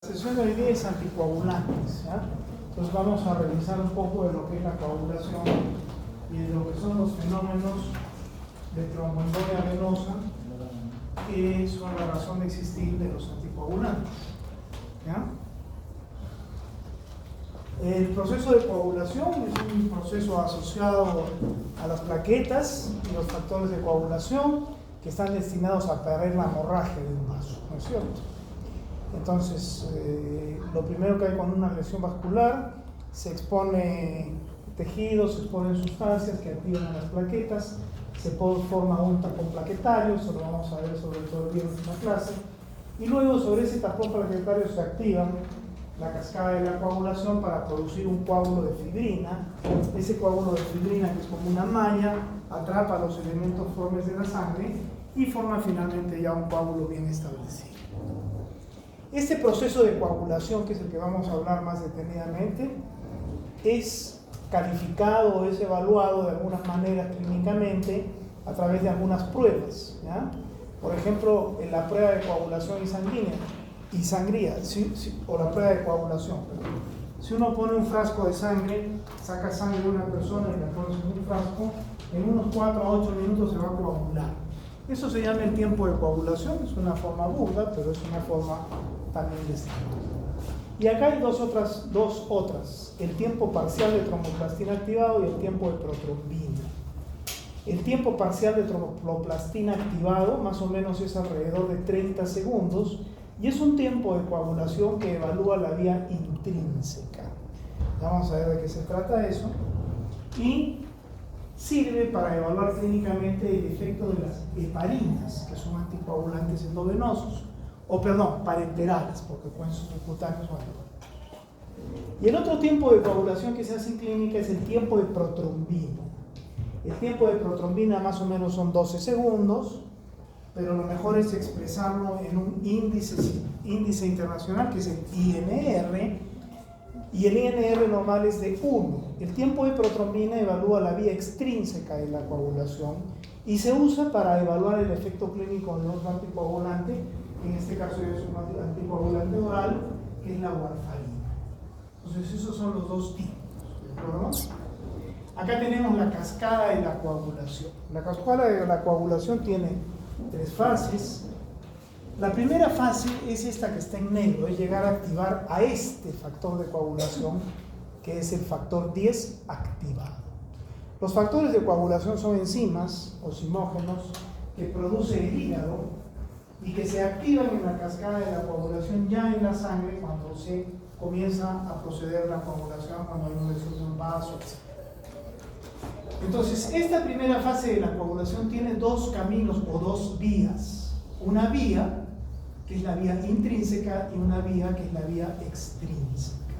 La sesión de hoy día es anticoagulantes, ¿ya? Entonces vamos a revisar un poco de lo que es la coagulación y de lo que son los fenómenos de tromboembolia venosa, que son la razón de existir de los anticoagulantes, ¿ya? El proceso de coagulación es un proceso asociado a las plaquetas y los factores de coagulación que están destinados a parar la hemorragia de un vaso, ¿no es cierto? Entonces, lo primero que hay con una lesión vascular, se expone tejidos, se exponen sustancias que activan a las plaquetas, se forma un tapón plaquetario, eso lo vamos a ver sobre todo el viernes en la clase, y luego sobre ese tapón plaquetario se activa la cascada de la coagulación para producir un coágulo de fibrina. Ese coágulo de fibrina, que es como una malla, atrapa los elementos formes de la sangre y forma finalmente ya un coágulo bien establecido. Este proceso de coagulación, que es el que vamos a hablar más detenidamente, es calificado, es evaluado de algunas maneras clínicamente a través de algunas pruebas, ¿ya? Por ejemplo, en la prueba de coagulación y sangría, o la prueba de coagulación. Si uno pone un frasco de sangre, saca sangre de una persona y la pone en un frasco, en unos 4 a 8 minutos se va a coagular. Eso se llama el tiempo de coagulación, es una forma burda, pero es una forma también distinta. Y acá hay dos otras, el tiempo parcial de tromboplastina activado y el tiempo de protrombina. El tiempo parcial de tromboplastina activado más o menos es alrededor de 30 segundos y es un tiempo de coagulación que evalúa la vía intrínseca. Ya vamos a ver de qué se trata eso. Y sirve para evaluar clínicamente el efecto de las heparinas, que son anticoagulantes endovenosos, parenterales, porque pueden ser subcutáneos o endovenosos. Y el otro tiempo de coagulación que se hace en clínica es el tiempo de protrombina. El tiempo de protrombina más o menos son 12 segundos, pero lo mejor es expresarlo en un índice internacional que es el INR, y el INR normal es de 1. El tiempo de protrombina evalúa la vía extrínseca de la coagulación y se usa para evaluar el efecto clínico de otro anticoagulante, en este caso es un anticoagulante oral, que es la warfarina. Entonces esos son los dos tipos, ¿de acuerdo? Acá tenemos la cascada de la coagulación. La cascada de la coagulación tiene 3 fases. La primera fase es esta que está en negro, es llegar a activar a este factor de coagulación, que es el factor 10 activado. Los factores de coagulación son enzimas o zimógenos que produce el hígado y que se activan en la cascada de la coagulación ya en la sangre cuando se comienza a proceder la coagulación, cuando hay una lesión de un vaso, etc. Entonces, esta primera fase de la coagulación tiene 2 caminos o 2 vías. Una vía, que es la vía intrínseca, y una vía que es la vía extrínseca.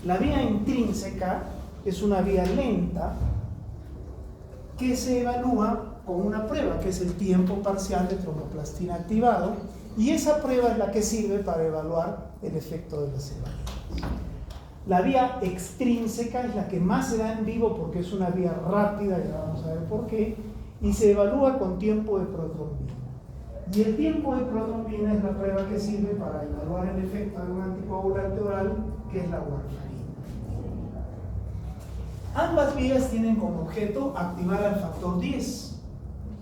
La vía intrínseca es una vía lenta que se evalúa con una prueba, que es el tiempo parcial de tromboplastina activado, y esa prueba es la que sirve para evaluar el efecto de las heparinas. La vía extrínseca es la que más se da en vivo porque es una vía rápida, ya vamos a ver por qué, y se evalúa con tiempo de protrombina. Y el tiempo de protrombina es la prueba que sirve para evaluar el efecto de un anticoagulante oral, que es la warfarina. Ambas vías tienen como objeto activar al factor 10.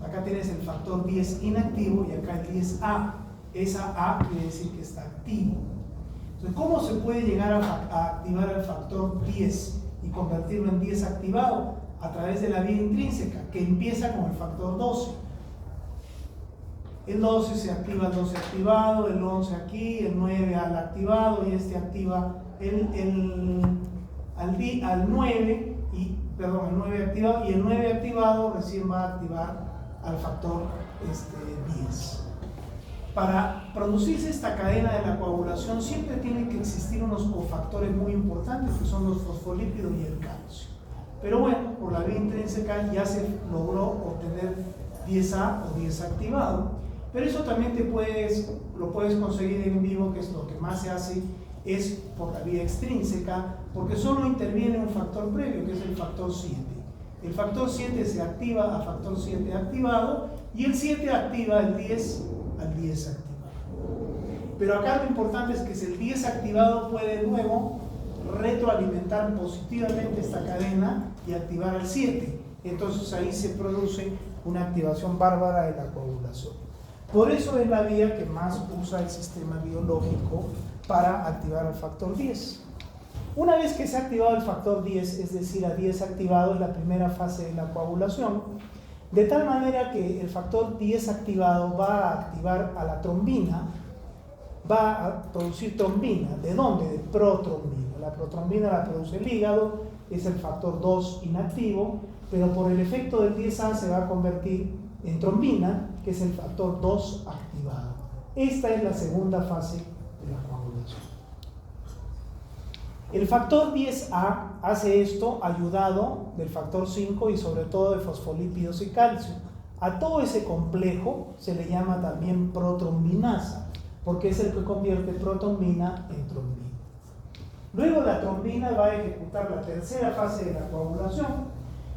Acá tienes el factor 10 inactivo y acá el 10A. Esa A quiere decir que está activo. Entonces, ¿cómo se puede llegar a activar al factor 10 y convertirlo en 10 activado? A través de la vía intrínseca, que empieza con el factor 12. El 12 se activa el 12 activado, el 11 aquí, el 9 al activado, y este activa al 9, el 9 activado, y el 9 activado recién va a activar al factor 10. Para producirse esta cadena de la coagulación siempre tienen que existir unos cofactores muy importantes, que son los fosfolípidos y el calcio. Pero bueno, por la vía intrínseca ya se logró obtener 10A o 10 activado, pero eso también lo puedes conseguir en vivo, que es lo que más se hace, es por la vía extrínseca, porque solo interviene un factor previo, que es el factor 7. El factor 7 se activa a factor 7 activado, y el 7 activa el 10 al 10 activado. Pero acá lo importante es que si el 10 activado puede luego retroalimentar positivamente esta cadena y activar al 7. Entonces ahí se produce una activación bárbara de la coagulación. Por eso es la vía que más usa el sistema biológico para activar el factor 10. Una vez que se ha activado el factor 10, es decir, a 10 activado, es la primera fase de la coagulación, de tal manera que el factor 10 activado va a activar a la trombina, va a producir trombina. ¿De dónde? De protrombina. La protrombina la produce el hígado, es el factor 2 inactivo, pero por el efecto del 10A se va a convertir en trombina, que es el factor 2 activado. Esta es la segunda fase de la coagulación. El factor 10A hace esto ayudado del factor 5 y sobre todo de fosfolípidos y calcio. A todo ese complejo se le llama también protrombinasa, porque es el que convierte protrombina en trombina. Luego la trombina va a ejecutar la tercera fase de la coagulación,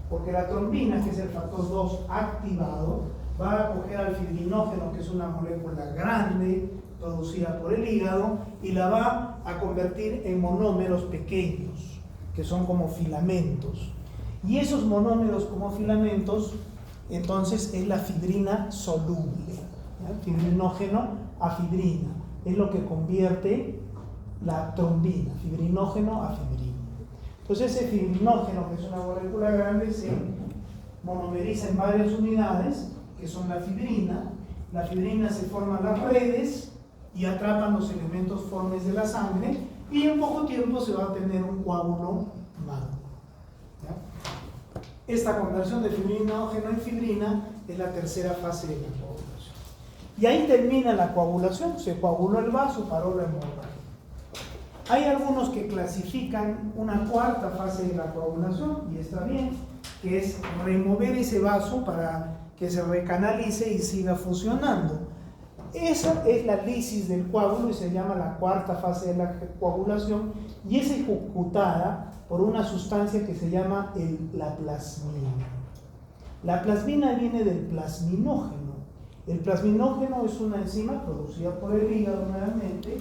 porque la trombina, que es el factor 2 activado, va a coger al fibrinógeno, que es una molécula grande producida por el hígado, y la va a convertir en monómeros pequeños, que son como filamentos. Y esos monómeros como filamentos, entonces es la fibrina soluble, ¿ya? Fibrinógeno a fibrina, es lo que convierte la trombina, fibrinógeno a fibrina. Entonces ese fibrinógeno, que es una molécula grande, se monomeriza en varias unidades, que son la fibrina se forman las redes y atrapan los elementos formes de la sangre, y en poco tiempo se va a tener un coágulo magro. ¿Ya? Esta conversión de fibrinógeno en fibrina es la tercera fase de la coagulación. Y ahí termina la coagulación, se coaguló el vaso, paró la hemorragia. Hay algunos que clasifican una cuarta fase de la coagulación, y está bien, que es remover ese vaso para que se recanalice y siga funcionando. Esa es la lisis del coágulo y se llama la cuarta fase de la coagulación, y es ejecutada por una sustancia que se llama la plasmina. La plasmina viene del plasminógeno. El plasminógeno es una enzima producida por el hígado nuevamente,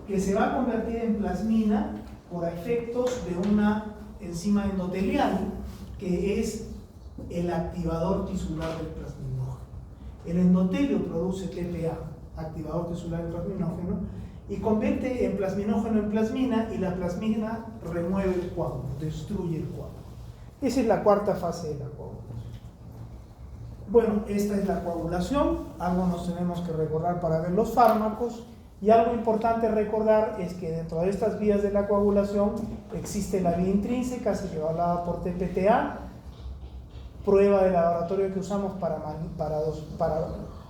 que se va a convertir en plasmina por efectos de una enzima endotelial, que es el activador tisular del plasminógeno. El endotelio produce TPA, activador tisular del plasminógeno, y convierte en plasminógeno en plasmina, y la plasmina remueve el coágulo, destruye el coágulo. Esa es la cuarta fase de la coagulación. Bueno, esta es la coagulación. Algo nos tenemos que recordar para ver los fármacos, y algo importante recordar es que dentro de estas vías de la coagulación existe la vía intrínseca, se lleva hablada por TPTA, prueba de laboratorio que usamos para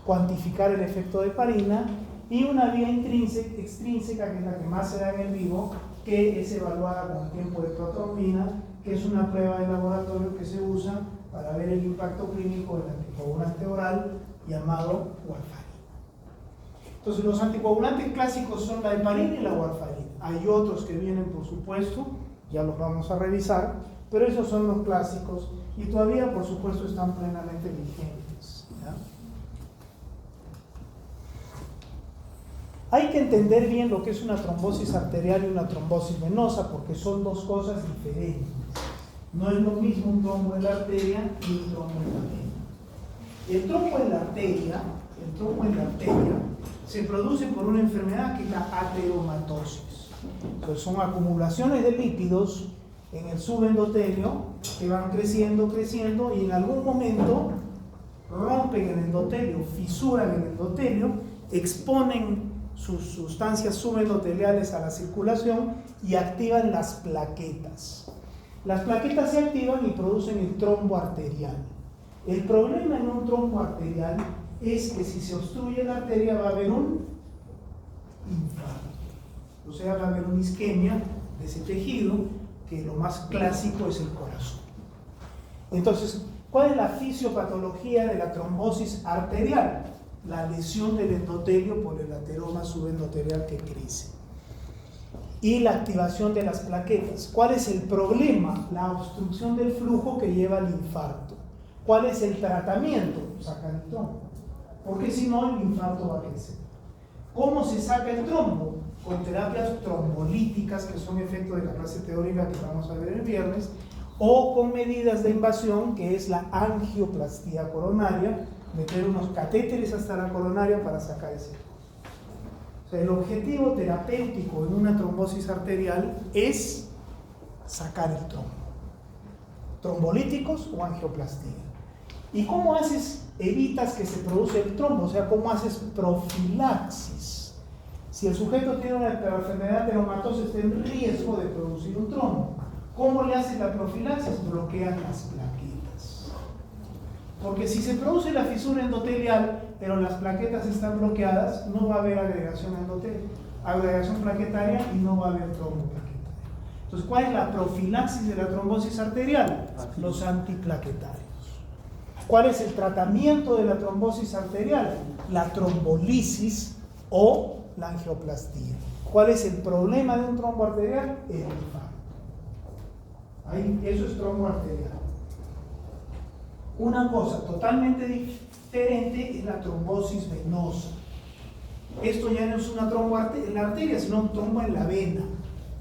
cuantificar el efecto de heparina, y una vía extrínseca, que es la que más se da en el vivo, que es evaluada con el tiempo de protrombina, que es una prueba de laboratorio que se usa para ver el impacto clínico del anticoagulante oral llamado warfarina. Entonces los anticoagulantes clásicos son la heparina y la warfarina. Hay otros que vienen, por supuesto, ya los vamos a revisar, pero esos son los clásicos y todavía, por supuesto, están plenamente vigentes, ¿ya? Hay que entender bien lo que es una trombosis arterial y una trombosis venosa, porque son dos cosas diferentes. No es lo mismo un trombo en la arteria y un trombo en la vena. El trombo en la arteria se produce por una enfermedad que es la ateromatosis. Entonces son acumulaciones de lípidos en el subendotelio que van creciendo, y en algún momento rompen el endotelio, fisuran el endotelio, exponen sus sustancias subendoteliales a la circulación y activan las plaquetas. Las plaquetas se activan y producen el trombo arterial. El problema en un trombo arterial es que si se obstruye la arteria va a haber un infarto, o sea, va a haber una isquemia de ese tejido, que lo más clásico es el corazón. Entonces, ¿cuál es la fisiopatología de la trombosis arterial? La lesión del endotelio por el ateroma subendotelial que crece y la activación de las plaquetas. ¿Cuál es el problema? La obstrucción del flujo que lleva al infarto. ¿Cuál es el tratamiento? Sacar el trombo, porque si no el infarto va a crecer. ¿Cómo se saca el trombo? Con terapias trombolíticas, que son efecto de la clase teórica que vamos a ver el viernes, o con medidas de invasión, que es la angioplastía coronaria, meter unos catéteres hasta la coronaria para sacar ese trombo. O sea, el objetivo terapéutico en una trombosis arterial es sacar el trombo. Trombolíticos o angioplastía. ¿Y cómo evitas que se produce el trombo? O sea, ¿cómo haces profilaxis? Si el sujeto tiene una enfermedad teromatosa, está en riesgo de producir un trombo. ¿Cómo le haces la profilaxis? Bloqueas las plaquetas. Porque si se produce la fisura endotelial, pero las plaquetas están bloqueadas, no va a haber agregación plaquetaria y no va a haber trombo plaquetario. Entonces, ¿cuál es la profilaxis de la trombosis arterial? Los antiplaquetarios. ¿Cuál es el tratamiento de la trombosis arterial? La trombolisis o la angioplastía. ¿Cuál es el problema de un trombo arterial? El infarto. Ahí, eso es trombo arterial. Una cosa totalmente diferente es la trombosis venosa. Esto ya no es una trombo en la arteria, sino un trombo en la vena,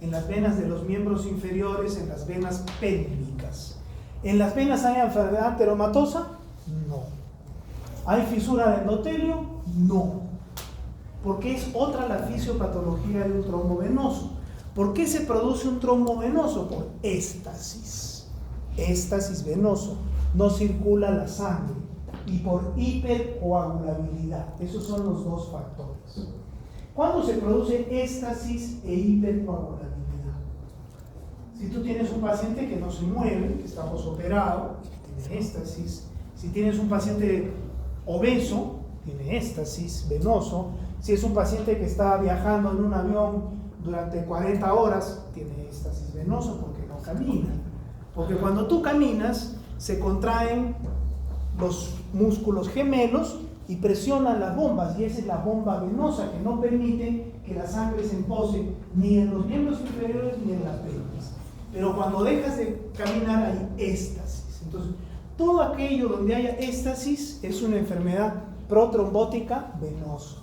en las venas de los miembros inferiores, en las venas pélvicas. ¿En las venas hay enfermedad teromatosa? No. ¿Hay fisura de endotelio? No. Porque es otra la fisiopatología de un trombo venoso. ¿Por qué se produce un trombo venoso? Por éstasis. Éstasis venoso. No circula la sangre. Y por hipercoagulabilidad. Esos son los dos factores. ¿Cuándo se produce éstasis e hipercoagulabilidad? Si tú tienes un paciente que no se mueve, que está posoperado, tiene éstasis. Si tienes un paciente obeso, tiene éstasis venoso. Si es un paciente que está viajando en un avión durante 40 horas, tiene éstasis venoso porque no camina. Porque cuando tú caminas, se contraen los músculos gemelos y presionan las bombas, y esa es la bomba venosa que no permite que la sangre se empose ni en los miembros inferiores ni en las pelvis. Pero cuando dejas de caminar hay éstasis. Entonces, todo aquello donde haya éstasis es una enfermedad protrombótica venosa.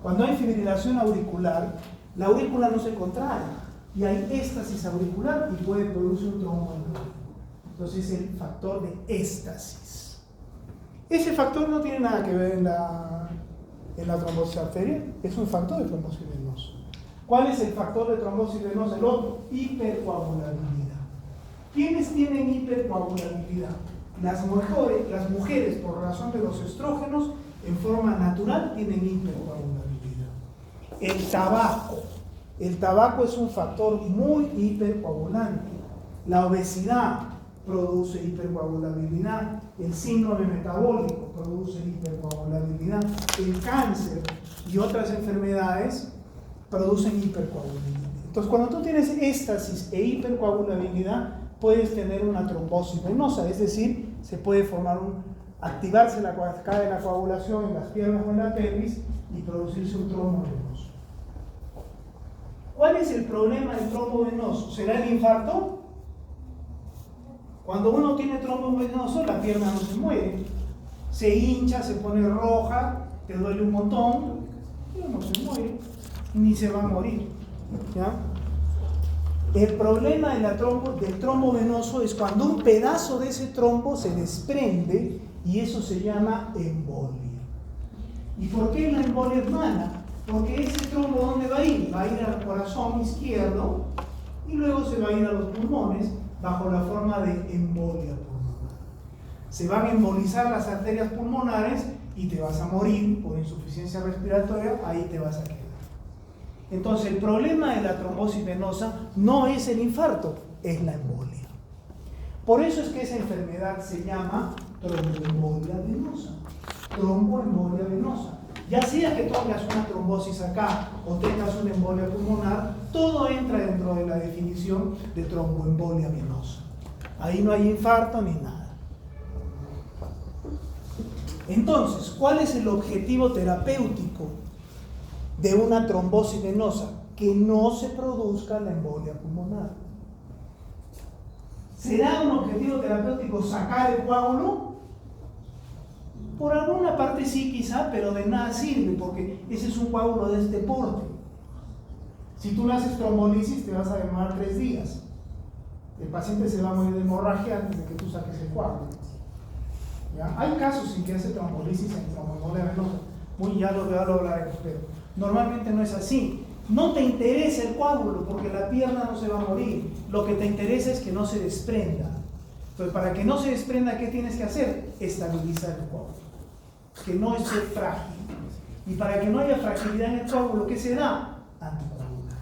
Cuando hay fibrilación auricular, la aurícula no se contrae y hay éstasis auricular y puede producir un trombo. Entonces es el factor de éstasis. Ese factor no tiene nada que ver en la trombosis arterial, es un factor de trombosis venosa. ¿Cuál es el factor de trombosis venosa? El otro, hipercoagulabilidad. ¿Quiénes tienen hipercoagulabilidad? Las mujeres, por razón de los estrógenos, en forma natural tienen hipercoagulabilidad. El tabaco es un factor muy hipercoagulante. La obesidad produce hipercoagulabilidad, el síndrome metabólico produce hipercoagulabilidad, el cáncer y otras enfermedades producen hipercoagulabilidad. Entonces, cuando tú tienes éstasis e hipercoagulabilidad, puedes tener una trombosis venosa, es decir, se puede activarse la cascada de la coagulación en las piernas o en la pelvis y producirse un trombo venoso. ¿Cuál es el problema del trombo venoso? ¿Será el infarto? Cuando uno tiene trombo venoso, la pierna no se mueve, se hincha, se pone roja, te duele un montón, pero no se mueve, ni se va a morir. ¿Ya? El problema del trombo venoso es cuando un pedazo de ese trombo se desprende y eso se llama embolia. ¿Y por qué la embolia es mala? Porque ese trombo, ¿dónde va a ir? Va a ir al corazón izquierdo y luego se va a ir a los pulmones bajo la forma de embolia pulmonar. Se van a embolizar las arterias pulmonares y te vas a morir por insuficiencia respiratoria, ahí te vas a quedar. Entonces, el problema de la trombosis venosa no es el infarto, es la embolia. Por eso es que esa enfermedad se llama tromboembolia venosa. Tromboembolia venosa. Ya sea que tengas una trombosis acá o tengas una embolia pulmonar, todo entra dentro de la definición de tromboembolia venosa. Ahí no hay infarto ni nada. Entonces, ¿cuál es el objetivo terapéutico de una trombosis venosa? Que no se produzca la embolia pulmonar. ¿Será un objetivo terapéutico sacar el coágulo? Por alguna parte sí quizá, pero de nada sirve, porque ese es un coágulo de este porte. Si tú le haces trombolisis, te vas a demorar 3 días. El paciente se va a morir de hemorragia antes de que tú saques el coágulo. ¿Ya? Hay casos en que hace trombolisis en tromboembolia venosa. Ya lo hablaremos, pero normalmente no es así. No te interesa el coágulo porque la pierna no se va a morir. Lo que te interesa es que no se desprenda. Entonces, para que no se desprenda, ¿qué tienes que hacer? Estabilizar el coágulo. Que no esté frágil. Y para que no haya fragilidad en el coágulo, ¿qué se da? Anticoagulantes.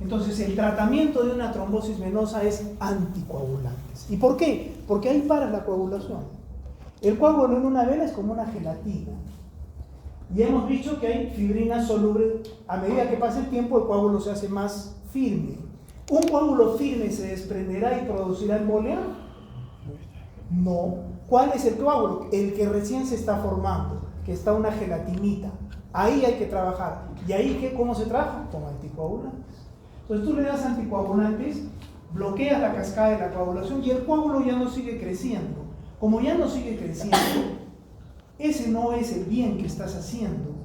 Entonces, el tratamiento de una trombosis venosa es anticoagulantes. ¿Y por qué? Porque ahí para la coagulación. El coágulo en una vena es como una gelatina. Y hemos dicho que hay fibrina soluble. A medida que pasa el tiempo, el coágulo se hace más firme. ¿Un coágulo firme se desprenderá y producirá embolia? No. ¿Cuál es el coágulo? El que recién se está formando, que está una gelatinita. Ahí hay que trabajar. ¿Y ahí cómo se trabaja? Con anticoagulantes. Entonces tú le das anticoagulantes, bloqueas la cascada de la coagulación y el coágulo ya no sigue creciendo. Como ya no sigue creciendo, ese no es el bien que estás haciendo.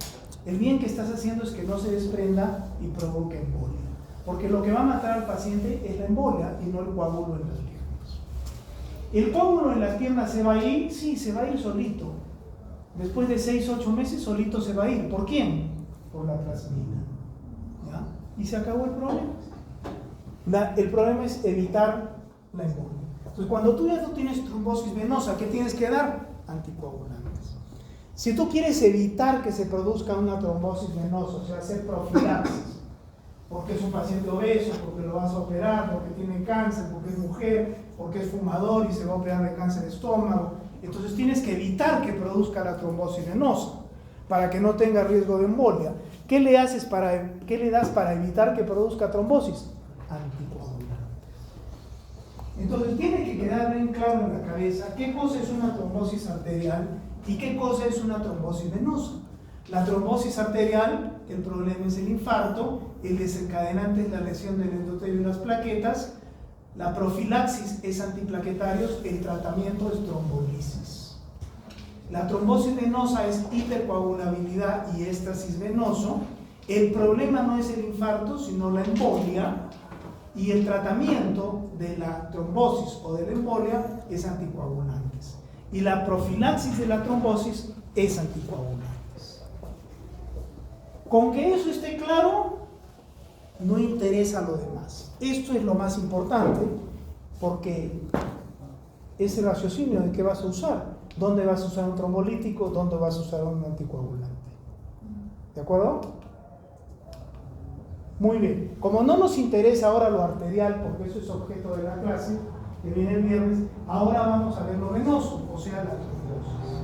El bien que estás haciendo es que no se desprenda y provoque embolia. Porque lo que va a matar al paciente es la embolia y no el coágulo en las piernas. ¿El coágulo en las piernas se va a ir? Sí, se va a ir solito. Después de 6-8 meses solito se va a ir. ¿Por quién? Por la plasmina. ¿Ya? Y se acabó el problema. El problema es evitar la embolia. Entonces, cuando tú ya no tienes trombosis venosa, ¿qué tienes que dar? Anticoagulantes. Si tú quieres evitar que se produzca una trombosis venosa, o sea, hacer profilaxis, porque es un paciente obeso, porque lo vas a operar, porque tiene cáncer, porque es mujer, porque es fumador y se va a operar de cáncer de estómago, entonces tienes que evitar que produzca la trombosis venosa, para que no tenga riesgo de embolia. ¿Qué le das para evitar que produzca trombosis? Anticoagulantes. Entonces tiene que quedar bien claro en la cabeza qué cosa es una trombosis arterial y qué cosa es una trombosis venosa. La trombosis arterial, el problema es el infarto, el desencadenante es la lesión del endotelio y las plaquetas, la profilaxis es antiplaquetarios, el tratamiento es trombolisis. La trombosis venosa es hipercoagulabilidad y éstasis venoso. El problema no es el infarto, sino la embolia. Y el tratamiento de la trombosis o de la embolia es anticoagulantes. Y la profilaxis de la trombosis es anticoagulantes. Con que eso esté claro, no interesa lo demás. Esto es lo más importante porque es el raciocinio de qué vas a usar. ¿Dónde vas a usar un trombolítico? ¿Dónde vas a usar un anticoagulante? ¿De acuerdo? Muy bien, como no nos interesa ahora lo arterial, porque eso es objeto de la clase que viene el viernes, ahora vamos a ver lo venoso, o sea, la trombosis.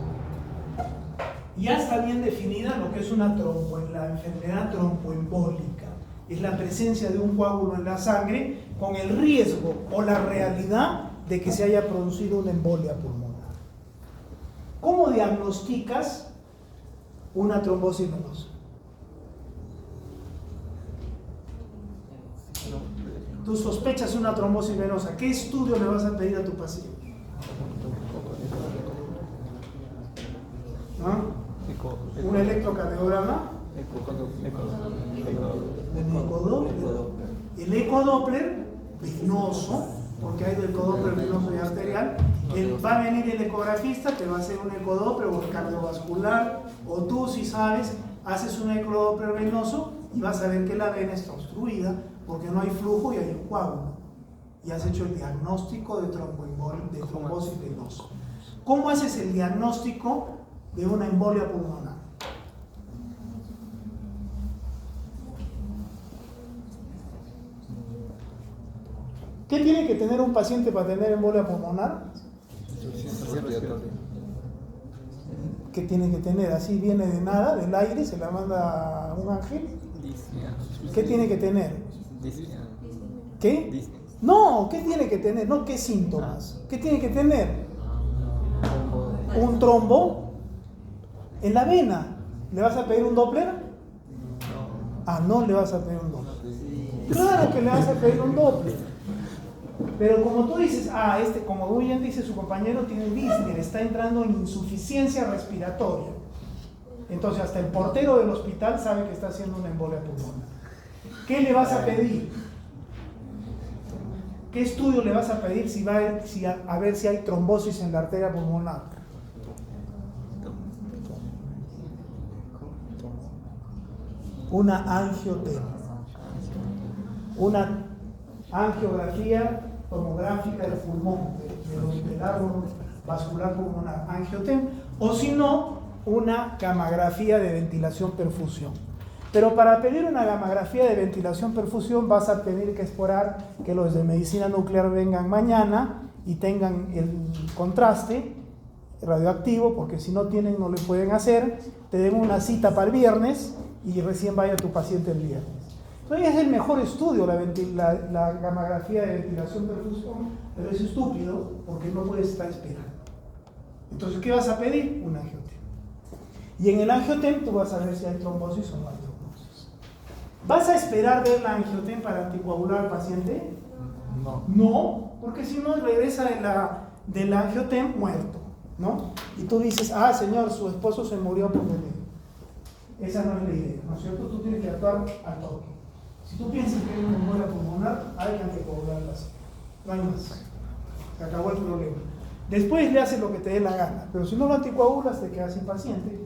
Ya está bien definida lo que es la enfermedad tromboembólica. Es la presencia de un coágulo en la sangre con el riesgo o la realidad de que se haya producido una embolia pulmonar. ¿Cómo diagnosticas una trombosis venosa? Tú sospechas una trombosis venosa. ¿Qué estudio le vas a pedir a tu paciente? ¿Ah? ¿Un electrocardiograma? El ecodoppler venoso, porque hay el ecodoppler venoso y arterial. Va a venir el ecografista, te va a hacer un ecodoppler o el cardiovascular, o tú, si sabes, haces un ecodoppler venoso y vas a ver que la vena está obstruida porque no hay flujo y hay un coágulo. Y has hecho el diagnóstico de trombosis venosa. ¿Cómo haces el diagnóstico de una embolia pulmonar? ¿Qué tiene que tener un paciente para tener embolia pulmonar? ¿Qué tiene que tener? Así viene de nada, del aire, se la manda a un ángel. ¿Qué tiene que tener? ¿Qué? No, ¿qué tiene que tener? No, ¿qué síntomas? ¿Qué tiene que tener? ¿Un trombo? En la vena. ¿Le vas a pedir un Doppler? Ah, no le vas a pedir un Doppler. Claro que le vas a pedir un Doppler. Pero como tú dices, como muy bien dice su compañero, tiene Disney, está entrando en insuficiencia respiratoria. Entonces hasta el portero del hospital sabe que está haciendo una embolia pulmonar. ¿Qué le vas a pedir? ¿Qué estudio le vas a pedir a ver si hay trombosis en la arteria pulmonar? Una angiotem. Una angiografía tomográfica del pulmón, del árbol vascular pulmonar, angiotem, o si no, una gammagrafía de ventilación-perfusión. Pero para pedir una gammagrafía de ventilación-perfusión vas a tener que esperar que los de medicina nuclear vengan mañana y tengan el contraste radioactivo, porque si no tienen no le pueden hacer, te den una cita para el viernes y recién vaya tu paciente el viernes. Entonces es el mejor estudio la gammagrafía de ventilación-perfusión, pero es estúpido porque no puedes estar esperando. Entonces, ¿qué vas a pedir? Un angiotem. Y en el angiotem tú vas a ver si hay trombosis o no hay trombosis. ¿Vas a esperar ver la angiotem para anticoagular al paciente? No. No, porque si no regresa del angiotem muerto, ¿no? Y tú dices, señor, su esposo se murió por veneno. Esa no es la idea, ¿no es cierto? Tú tienes que actuar al toque. Si tú piensas que hay una embolia pulmonar, hay que anticoagular al paciente. No hay más. Se acabó el problema. Después le haces lo que te dé la gana, pero si no lo anticoagulas, te quedas sin paciente.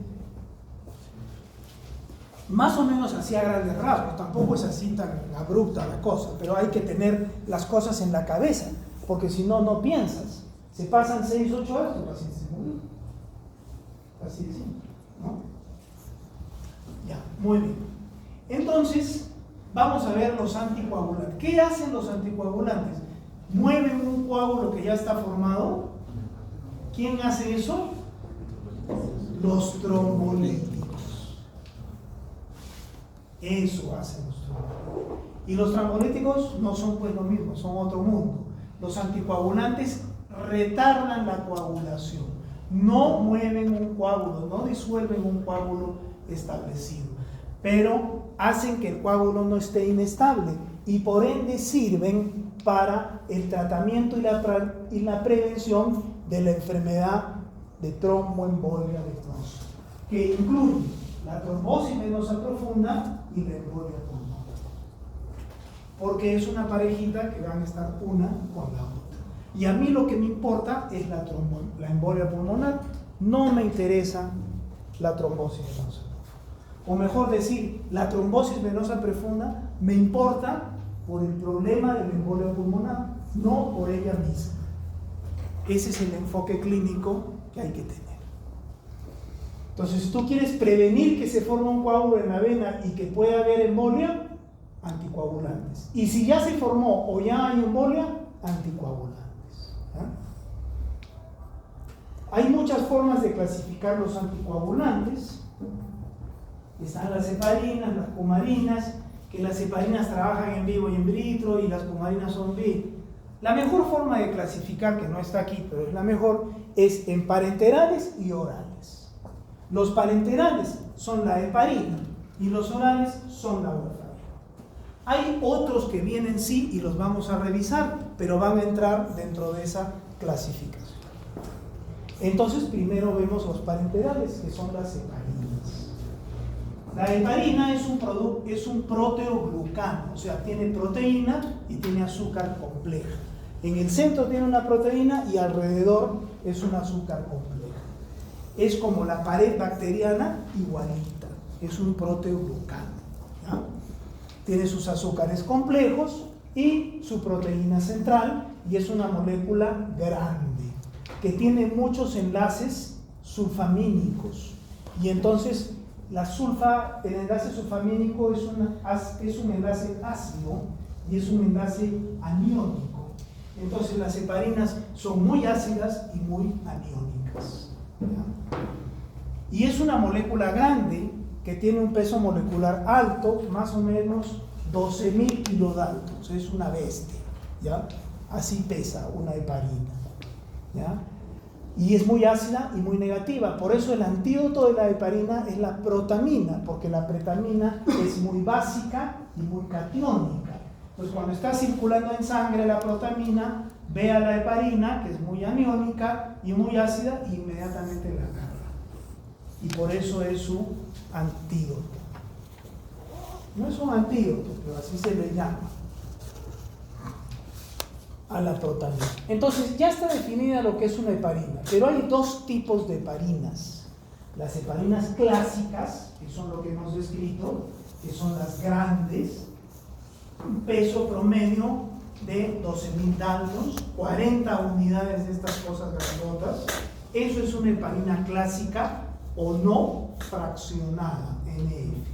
Más o menos así a grandes rasgos, tampoco es así tan abrupta la cosa, pero hay que tener las cosas en la cabeza, porque si no, no piensas. Se pasan 6 u 8 horas, tu paciente se murió. Así de simple, ¿no? Ya, muy bien. Entonces, vamos a ver los anticoagulantes. ¿Qué hacen los anticoagulantes? ¿Mueven un coágulo que ya está formado? ¿Quién hace eso? Los trombolíticos. Eso hacen los trombolíticos. Y los trombolíticos no son pues lo mismo, son otro mundo. Los anticoagulantes retardan la coagulación. No mueven un coágulo, no disuelven un coágulo establecido, pero hacen que el coágulo no esté inestable y por ende sirven para el tratamiento y la prevención de la enfermedad de tromboembolia venosa, que incluye la trombosis venosa profunda y la embolia pulmonar, porque es una parejita que van a estar una con la otra. Y a mí lo que me importa es la embolia pulmonar, no me interesa la trombosis venosa. O mejor decir, la trombosis venosa profunda me importa por el problema de la embolia pulmonar, no por ella misma. Ese es el enfoque clínico que hay que tener. Entonces, si tú quieres prevenir que se forme un coágulo en la vena y que pueda haber embolia, anticoagulantes. Y si ya se formó o ya hay embolia, anticoagulantes. Hay muchas formas de clasificar los anticoagulantes. Están las heparinas, las cumarinas, que las heparinas trabajan en vivo y en vitro y las cumarinas son vivo. La mejor forma de clasificar, que no está aquí, pero es la mejor, es en parenterales y orales. Los parenterales son la heparina y los orales son la warfarina. Hay otros que vienen sí y los vamos a revisar, pero van a entrar dentro de esa clasificación. Entonces, primero vemos los parenterales, que son las heparinas. La heparina es un proteoglucano, o sea, tiene proteína y tiene azúcar compleja. En el centro tiene una proteína y alrededor es un azúcar compleja. Es como la pared bacteriana igualita, es un proteoglucano, ¿ya? Tiene sus azúcares complejos y su proteína central, y es una molécula grande que tiene muchos enlaces sulfamínicos, y entonces el enlace sulfamínico es un enlace ácido y es un enlace aniónico. Entonces las heparinas son muy ácidas y muy aniónicas, ¿ya? Y es una molécula grande que tiene un peso molecular alto, más o menos 12.000 kilodaltons, es una bestia, ¿ya? Así pesa una heparina, ¿ya? Y es muy ácida y muy negativa. Por eso el antídoto de la heparina es la protamina, porque la pretamina es muy básica y muy catiónica. Pues cuando está circulando en sangre la protamina, ve a la heparina, que es muy aniónica y muy ácida, e inmediatamente la agarra. Y por eso es su antídoto. No es un antídoto, pero así se le llama a la protamina. Entonces ya está definida lo que es una heparina, pero hay dos tipos de heparinas. Las heparinas clásicas, que son lo que hemos descrito, que son las grandes, un peso promedio de 12.000 daltons, 40 unidades de estas cosas grandotas. Eso es una heparina clásica o no fraccionada, NF.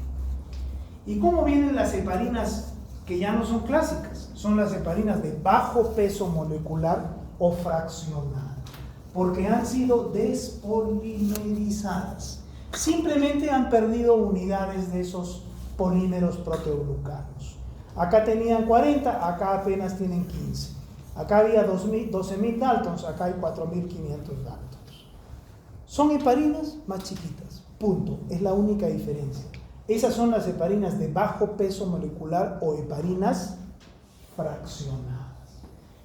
¿Y cómo vienen las heparinas que ya no son clásicas? Son las heparinas de bajo peso molecular o fraccionadas, porque han sido despolimerizadas. Simplemente han perdido unidades de esos polímeros proteoglucanos. Acá tenían 40, acá apenas tienen 15. Acá había 12.000 daltons, acá hay 4.500 daltons. Son heparinas más chiquitas, punto. Es la única diferencia. Esas son las heparinas de bajo peso molecular o heparinas fraccionadas.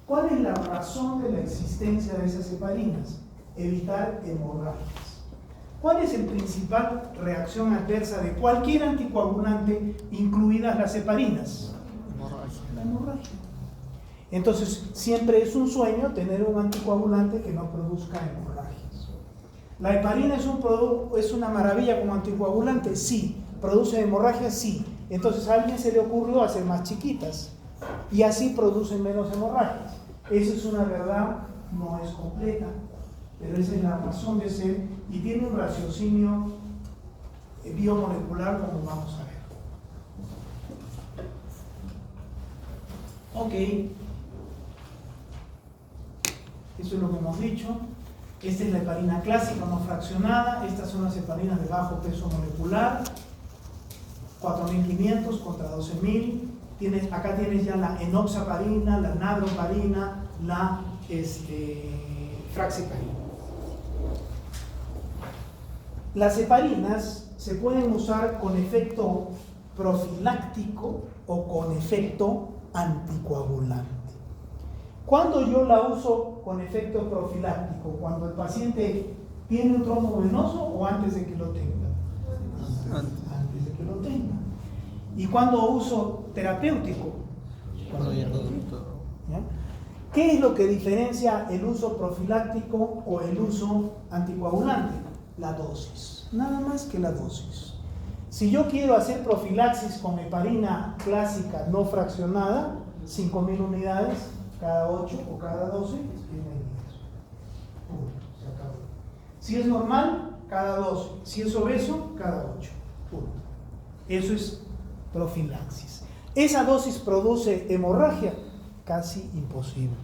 ¿Cuál es la razón de la existencia de esas heparinas? Evitar hemorragias. ¿Cuál es la principal reacción adversa de cualquier anticoagulante, incluidas las heparinas? La hemorragia. Entonces, siempre es un sueño tener un anticoagulante que no produzca hemorragias. ¿La heparina es una maravilla como anticoagulante? Sí. ¿Produce hemorragias? Sí. Entonces a alguien se le ocurrió hacer más chiquitas y así producen menos hemorragias. Esa es una verdad, no es completa, pero esa es la razón de ser y tiene un raciocinio biomolecular como vamos a ver. Ok, eso es lo que hemos dicho. Esta es la heparina clásica no fraccionada. Estas son las heparinas de bajo peso molecular, 4.500 contra 12.000. Acá tienes ya la enoxaparina, la nadroparina, la fraxiparina. Las heparinas se pueden usar con efecto profiláctico o con efecto anticoagulante. ¿Cuándo yo la uso con efecto profiláctico? ¿Cuando el paciente tiene un trombo venoso o antes de que lo tenga? Antes de que lo tenga. ¿Y cuándo uso terapéutico? Cuando ya lo doctor. ¿Qué es lo que diferencia el uso profiláctico o el uso anticoagulante? La dosis. Nada más que la dosis. Si yo quiero hacer profilaxis con heparina clásica no fraccionada, 5.000 unidades cada 8 o cada 12, es bienvenido. Se acabó. Si es normal, cada 12. Si es obeso, cada 8. Punto. Eso es profilaxis. ¿Esa dosis produce hemorragia? Casi imposible.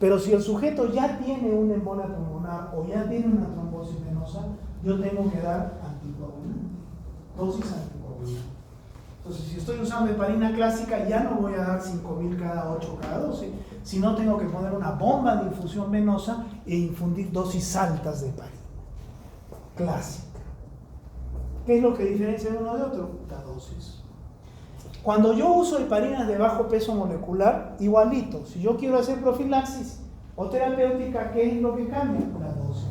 Pero si el sujeto ya tiene una embolia pulmonar o ya tiene una trombosis venosa, yo tengo que dar anticoagulante, dosis anticoagulante. Entonces, si estoy usando heparina clásica, ya no voy a dar 5.000 cada 8 o cada 12, sino tengo que poner una bomba de infusión venosa e infundir dosis altas de heparina clásica. ¿Qué es lo que diferencia de uno de otro? La dosis. Cuando yo uso heparinas de bajo peso molecular, igualito. Si yo quiero hacer profilaxis o terapéutica, ¿qué es lo que cambia? La dosis.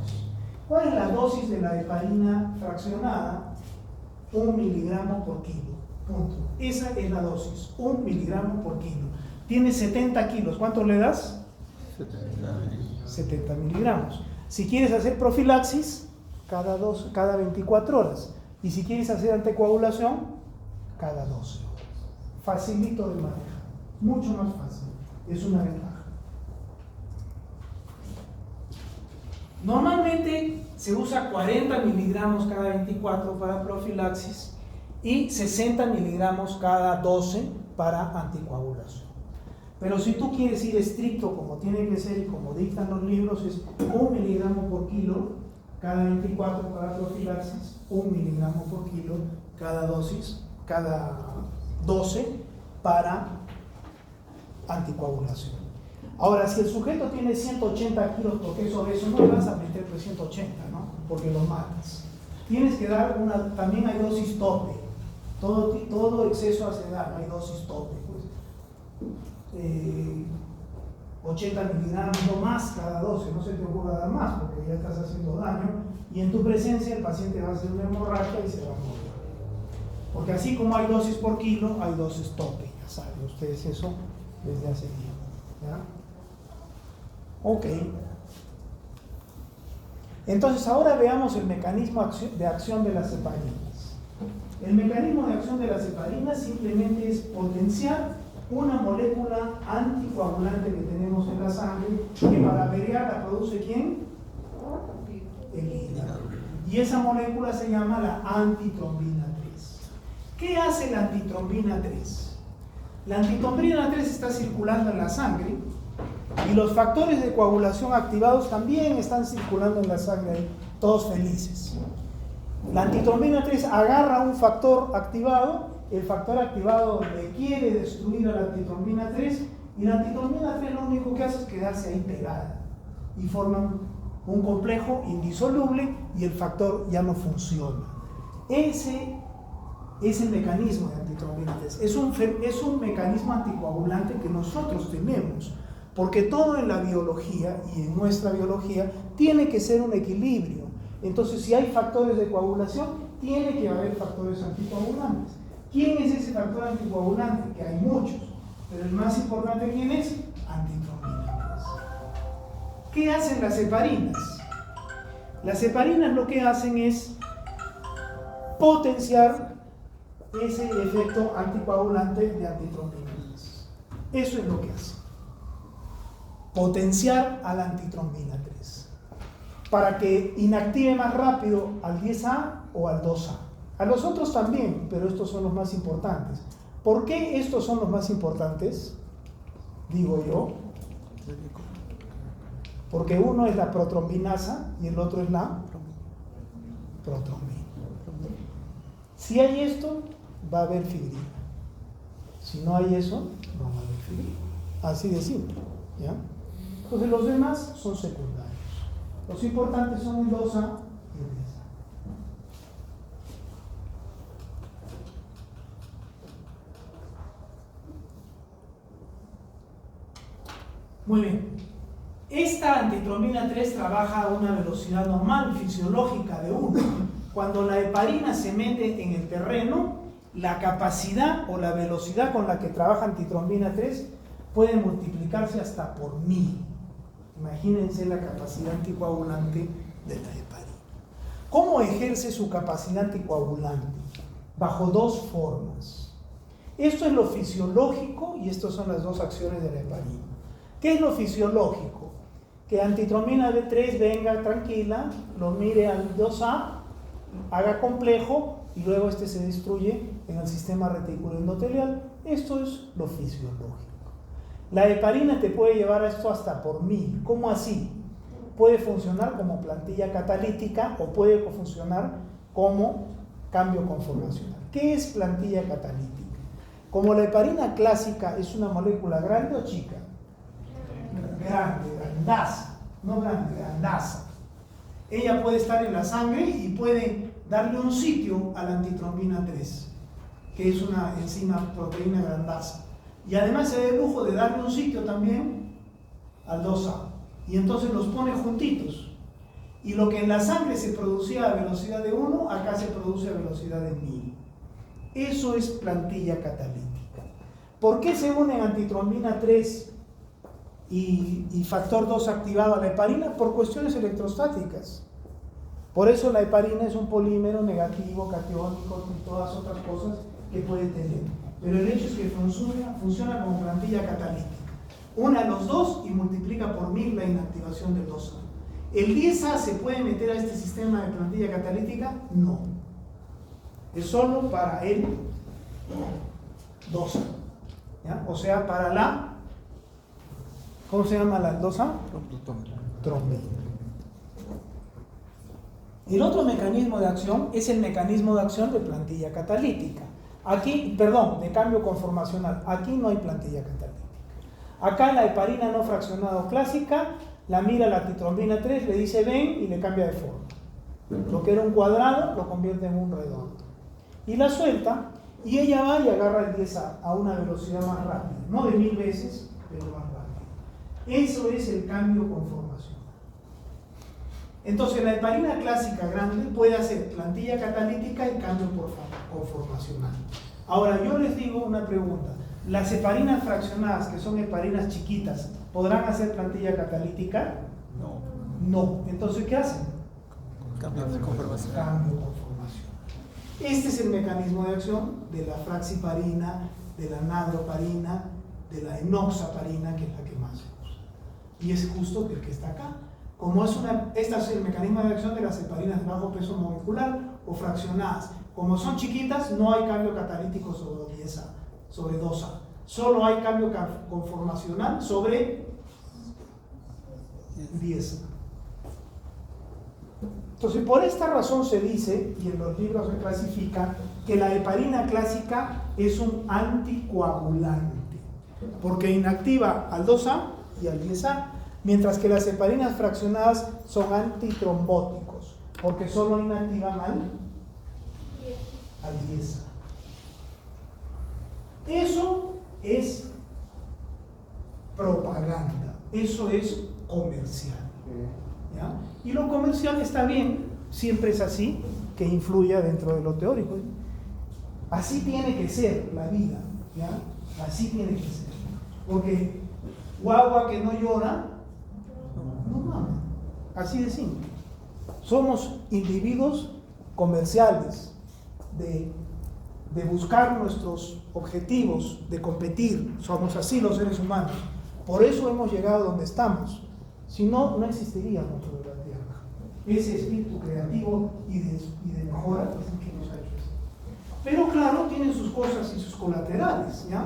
¿Cuál es la dosis de la heparina fraccionada? 1 miligramo por kilo. Punto. Esa es la dosis. 1 miligramo por kilo. Tiene 70 kilos. ¿Cuánto le das? 70 miligramos. Si quieres hacer profilaxis, cada 24 horas. Y si quieres hacer anticoagulación, cada 12 horas. Facilito de manejar, mucho más fácil, es una ventaja. Normalmente se usa 40 miligramos cada 24 para profilaxis y 60 miligramos cada 12 para anticoagulación. Pero si tú quieres ir estricto como tiene que ser y como dictan los libros, es 1 miligramo por kilo cada 24 para profilaxis, 1 miligramo por kilo cada dosis, cada 12 para anticoagulación. Ahora, si el sujeto tiene 180 kilos porque es obeso, no le vas a meter 180, ¿no? Porque lo matas. Tienes que dar también hay dosis tope. Todo exceso hace daño, hay dosis tope. Pues. 80 miligramos o más cada dosis, no se te ocurra dar más porque ya estás haciendo daño y en tu presencia el paciente va a hacer una hemorragia y se va a morir. Porque así como hay dosis por kilo, hay dosis tope, ya saben ustedes eso desde hace tiempo. ¿Ya? Ok. Entonces ahora veamos el mecanismo de acción de las heparinas. El mecanismo de acción de las heparinas simplemente es potenciar una molécula anticoagulante que tenemos en la sangre, que para averiar la produce ¿quién? El hígado. Y esa molécula se llama la antitrombina 3. ¿Qué hace la antitrombina 3? La antitrombina 3 está circulando en la sangre y los factores de coagulación activados también están circulando en la sangre, todos felices. La antitrombina 3 agarra un factor activado, el factor activado le quiere destruir a la antitrombina 3 y la antitrombina 3 lo único que hace es quedarse ahí pegada y forman un complejo indisoluble y el factor ya no funciona. Ese es el mecanismo de antitrombina 3. Es un mecanismo anticoagulante que nosotros tenemos, porque todo en la biología y en nuestra biología tiene que ser un equilibrio. Entonces, si hay factores de coagulación, tiene que haber factores anticoagulantes. ¿Quién es ese factor anticoagulante? Que hay muchos, pero el más importante, ¿quién es? Antitrombina 3. ¿Qué hacen las heparinas? Las heparinas lo que hacen es potenciar ese efecto anticoagulante de antitrombina 3. Eso es lo que hace. Potenciar a la antitrombina 3 para que inactive más rápido al 10A o al 2A. A los otros también, pero estos son los más importantes. ¿Por qué estos son los más importantes? Digo yo. Porque uno es la protrombinasa y el otro es la protrombina. Si hay esto, va a haber fibrina. Si no hay eso, no va a haber fibrina. Así de simple. ¿Ya? Entonces los demás son secundarios. Los importantes son el 2A y el 10A. Muy bien. Esta antitrombina 3 trabaja a una velocidad normal, fisiológica de 1. Cuando la heparina se mete en el terreno, la capacidad o la velocidad con la que trabaja antitrombina 3 puede multiplicarse hasta por 1000. Imagínense la capacidad anticoagulante de la heparina. ¿Cómo ejerce su capacidad anticoagulante? Bajo dos formas. Esto es lo fisiológico y estas son las dos acciones de la heparina. ¿Qué es lo fisiológico? Que antitrombina B3 venga tranquila, lo mire al 2A, haga complejo y luego este se destruye en el sistema reticuloendotelial. Esto es lo fisiológico. La heparina te puede llevar a esto hasta por 1000. ¿Cómo así? Puede funcionar como plantilla catalítica o puede funcionar como cambio conformacional. ¿Qué es plantilla catalítica? Como la heparina clásica es una molécula grande o chica, grande, grandaza, no grande, grandaza. Ella puede estar en la sangre y puede darle un sitio a la antitrombina 3, que es una enzima proteína grandaza. Y además se da el lujo de darle un sitio también al 2A. Y entonces los pone juntitos. Y lo que en la sangre se producía a velocidad de 1, acá se produce a velocidad de 1000. Eso es plantilla catalítica. ¿Por qué se unen antitrombina 3 y factor 2 activado a la heparina? Por cuestiones electrostáticas. Por eso la heparina es un polímero negativo, catiónico y todas otras cosas que puede tener. Pero el hecho es que funciona como plantilla catalítica. Una a los dos y multiplica por 1000 la inactivación del 2A. ¿El 10A se puede meter a este sistema de plantilla catalítica? No. Es solo para el 2A. ¿Ya? O sea, para la... ¿Cómo se llama la 2A? Trombina. El otro mecanismo de acción es el mecanismo de acción de plantilla catalítica. Aquí, perdón, de cambio conformacional. Aquí no hay plantilla catalítica. Acá la heparina no fraccionado clásica, la mira la antitrombina 3, le dice ven y le cambia de forma. Lo que era un cuadrado lo convierte en un redondo. Y la suelta. Y ella va y agarra el 10A a una velocidad más rápida, no de 1000 veces, pero más rápida. Eso es el cambio conformacional. Entonces la heparina clásica grande puede hacer plantilla catalítica y cambio conformacional. Ahora yo les digo una pregunta. ¿Las heparinas fraccionadas, que son heparinas chiquitas, podrán hacer plantilla catalítica? No. Entonces, ¿qué hacen? Cambio de conformación. Cambio conformacional. Este es el mecanismo de acción de la fraxiparina, de la nadroparina, de la enoxaparina, que es la que más se usa. Y es justo el que está acá. Como este es el mecanismo de acción de las heparinas de bajo peso molecular o fraccionadas. Como son chiquitas, no hay cambio catalítico sobre 10A, sobre 2A. Solo hay cambio conformacional sobre 10A. Entonces, por esta razón se dice, y en los libros se clasifica, que la heparina clásica es un anticoagulante, porque inactiva al 2A y al 10A, mientras que las heparinas fraccionadas son antitrombóticos, porque solo inactivan al 10A. Eso es propaganda, eso es comercial. ¿Ya? Y lo comercial está bien, siempre es así, que influya dentro de lo teórico. Así tiene que ser la vida, ¿ya? Así tiene que ser. Porque guagua que no llora, no mama. Así de simple. Somos individuos comerciales, de buscar nuestros objetivos, de competir. Somos así los seres humanos. Por eso hemos llegado donde estamos. Si no, no existiríamos sobre la Tierra. Ese espíritu creativo y de mejora es el que nos ha hecho eso. Pero claro, tienen sus cosas y sus colaterales, ¿ya?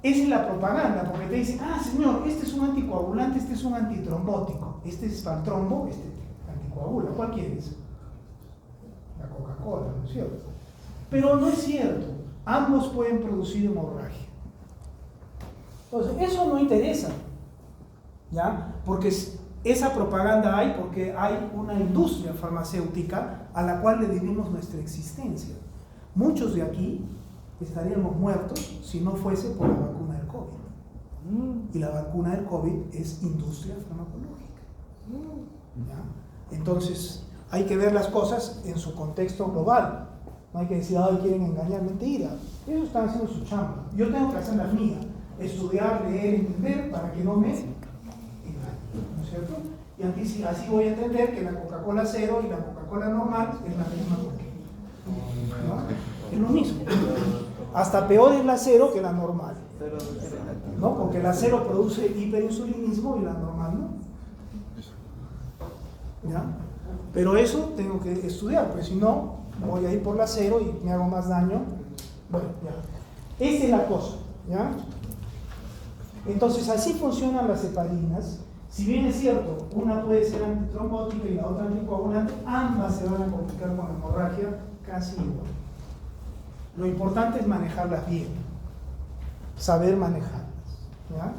Esa es la propaganda, porque te dicen, señor, este es un anticoagulante, este es un antitrombótico, este es para el trombo, este anticoagula. ¿Cuál quieres? La Coca-Cola, ¿no es cierto? Pero no es cierto. Ambos pueden producir hemorragia. Entonces, eso no interesa, ¿ya? Porque esa propaganda hay porque hay una industria farmacéutica a la cual le debemos nuestra existencia. Muchos de aquí estaríamos muertos si no fuese por la vacuna del COVID. Y la vacuna del COVID es industria farmacológica. ¿Ya? Entonces, hay que ver las cosas en su contexto global. No hay que decir, quieren engañar, mentira. Ellos están haciendo su chamba. Yo tengo que hacer la mía. Estudiar, leer, entender para que no me engañen, ¿no es cierto? Y así voy a entender que la Coca-Cola cero y la Coca-Cola normal es la misma porquería, ¿no? Es lo mismo. Hasta peor es la cero que la normal, ¿no? Porque la cero produce hiperinsulinismo y la normal no. ¿Ya? Pero eso tengo que estudiar, porque si no, voy a ir por la cero y me hago más daño. Bueno, ya. Esa es la cosa, ¿ya? Entonces, así funcionan las heparinas. Si bien es cierto, una puede ser antitrombótica y la otra anticoagulante, ambas se van a complicar con hemorragia casi igual. Lo importante es manejarlas bien, saber manejarlas, ¿ya?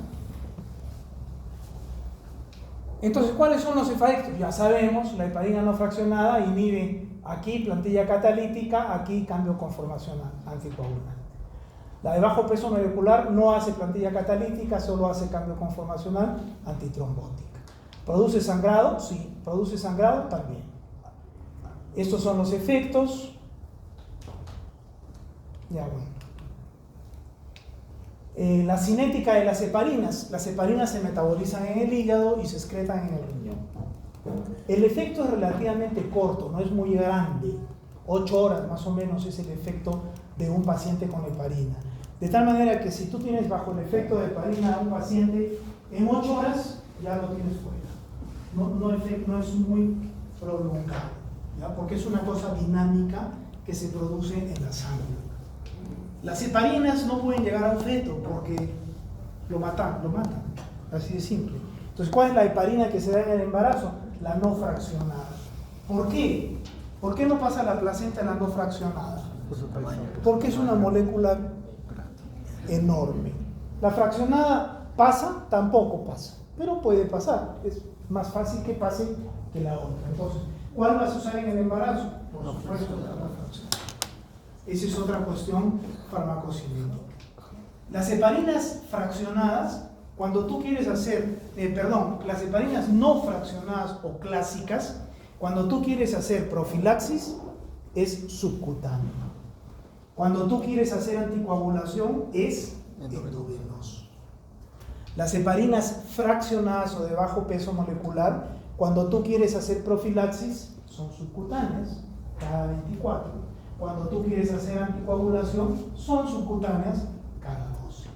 Entonces, ¿cuáles son los efectos? Ya sabemos, la heparina no fraccionada inhibe aquí plantilla catalítica, aquí cambio conformacional, anticoagulante. La de bajo peso molecular no hace plantilla catalítica, solo hace cambio conformacional, antitrombótica. ¿Produce sangrado? Sí. ¿Produce sangrado? También. Estos son los efectos. Ya bueno. La cinética de las heparinas. Las heparinas se metabolizan en el hígado y se excretan en el riñón. El efecto es relativamente corto, no es muy grande. 8 horas más o menos es el efecto de un paciente con heparina. De tal manera que si tú tienes bajo el efecto de heparina a un paciente, en 8 horas ya lo tienes fuera. No es muy prolongado, ¿ya? Porque es una cosa dinámica que se produce en la sangre. Las heparinas no pueden llegar a un feto porque lo matan, así de simple. Entonces, ¿cuál es la heparina que se da en el embarazo? La no fraccionada. ¿Por qué? ¿Por qué no pasa la placenta en la no fraccionada? Porque es una molécula enorme. La fraccionada pasa, tampoco pasa, pero puede pasar. Es más fácil que pase que la otra. Entonces, ¿cuál vas a usar en el embarazo? Por supuesto, la no fraccionada. Esa es otra cuestión farmacocinética. Las heparinas fraccionadas, cuando tú quieres hacer, las heparinas no fraccionadas o clásicas, cuando tú quieres hacer profilaxis, es subcutáneo. Cuando tú quieres hacer anticoagulación, es endovenoso. Las heparinas fraccionadas o de bajo peso molecular, cuando tú quieres hacer profilaxis, son subcutáneas, cada 24. Cuando tú quieres hacer anticoagulación, son subcutáneas cada 12.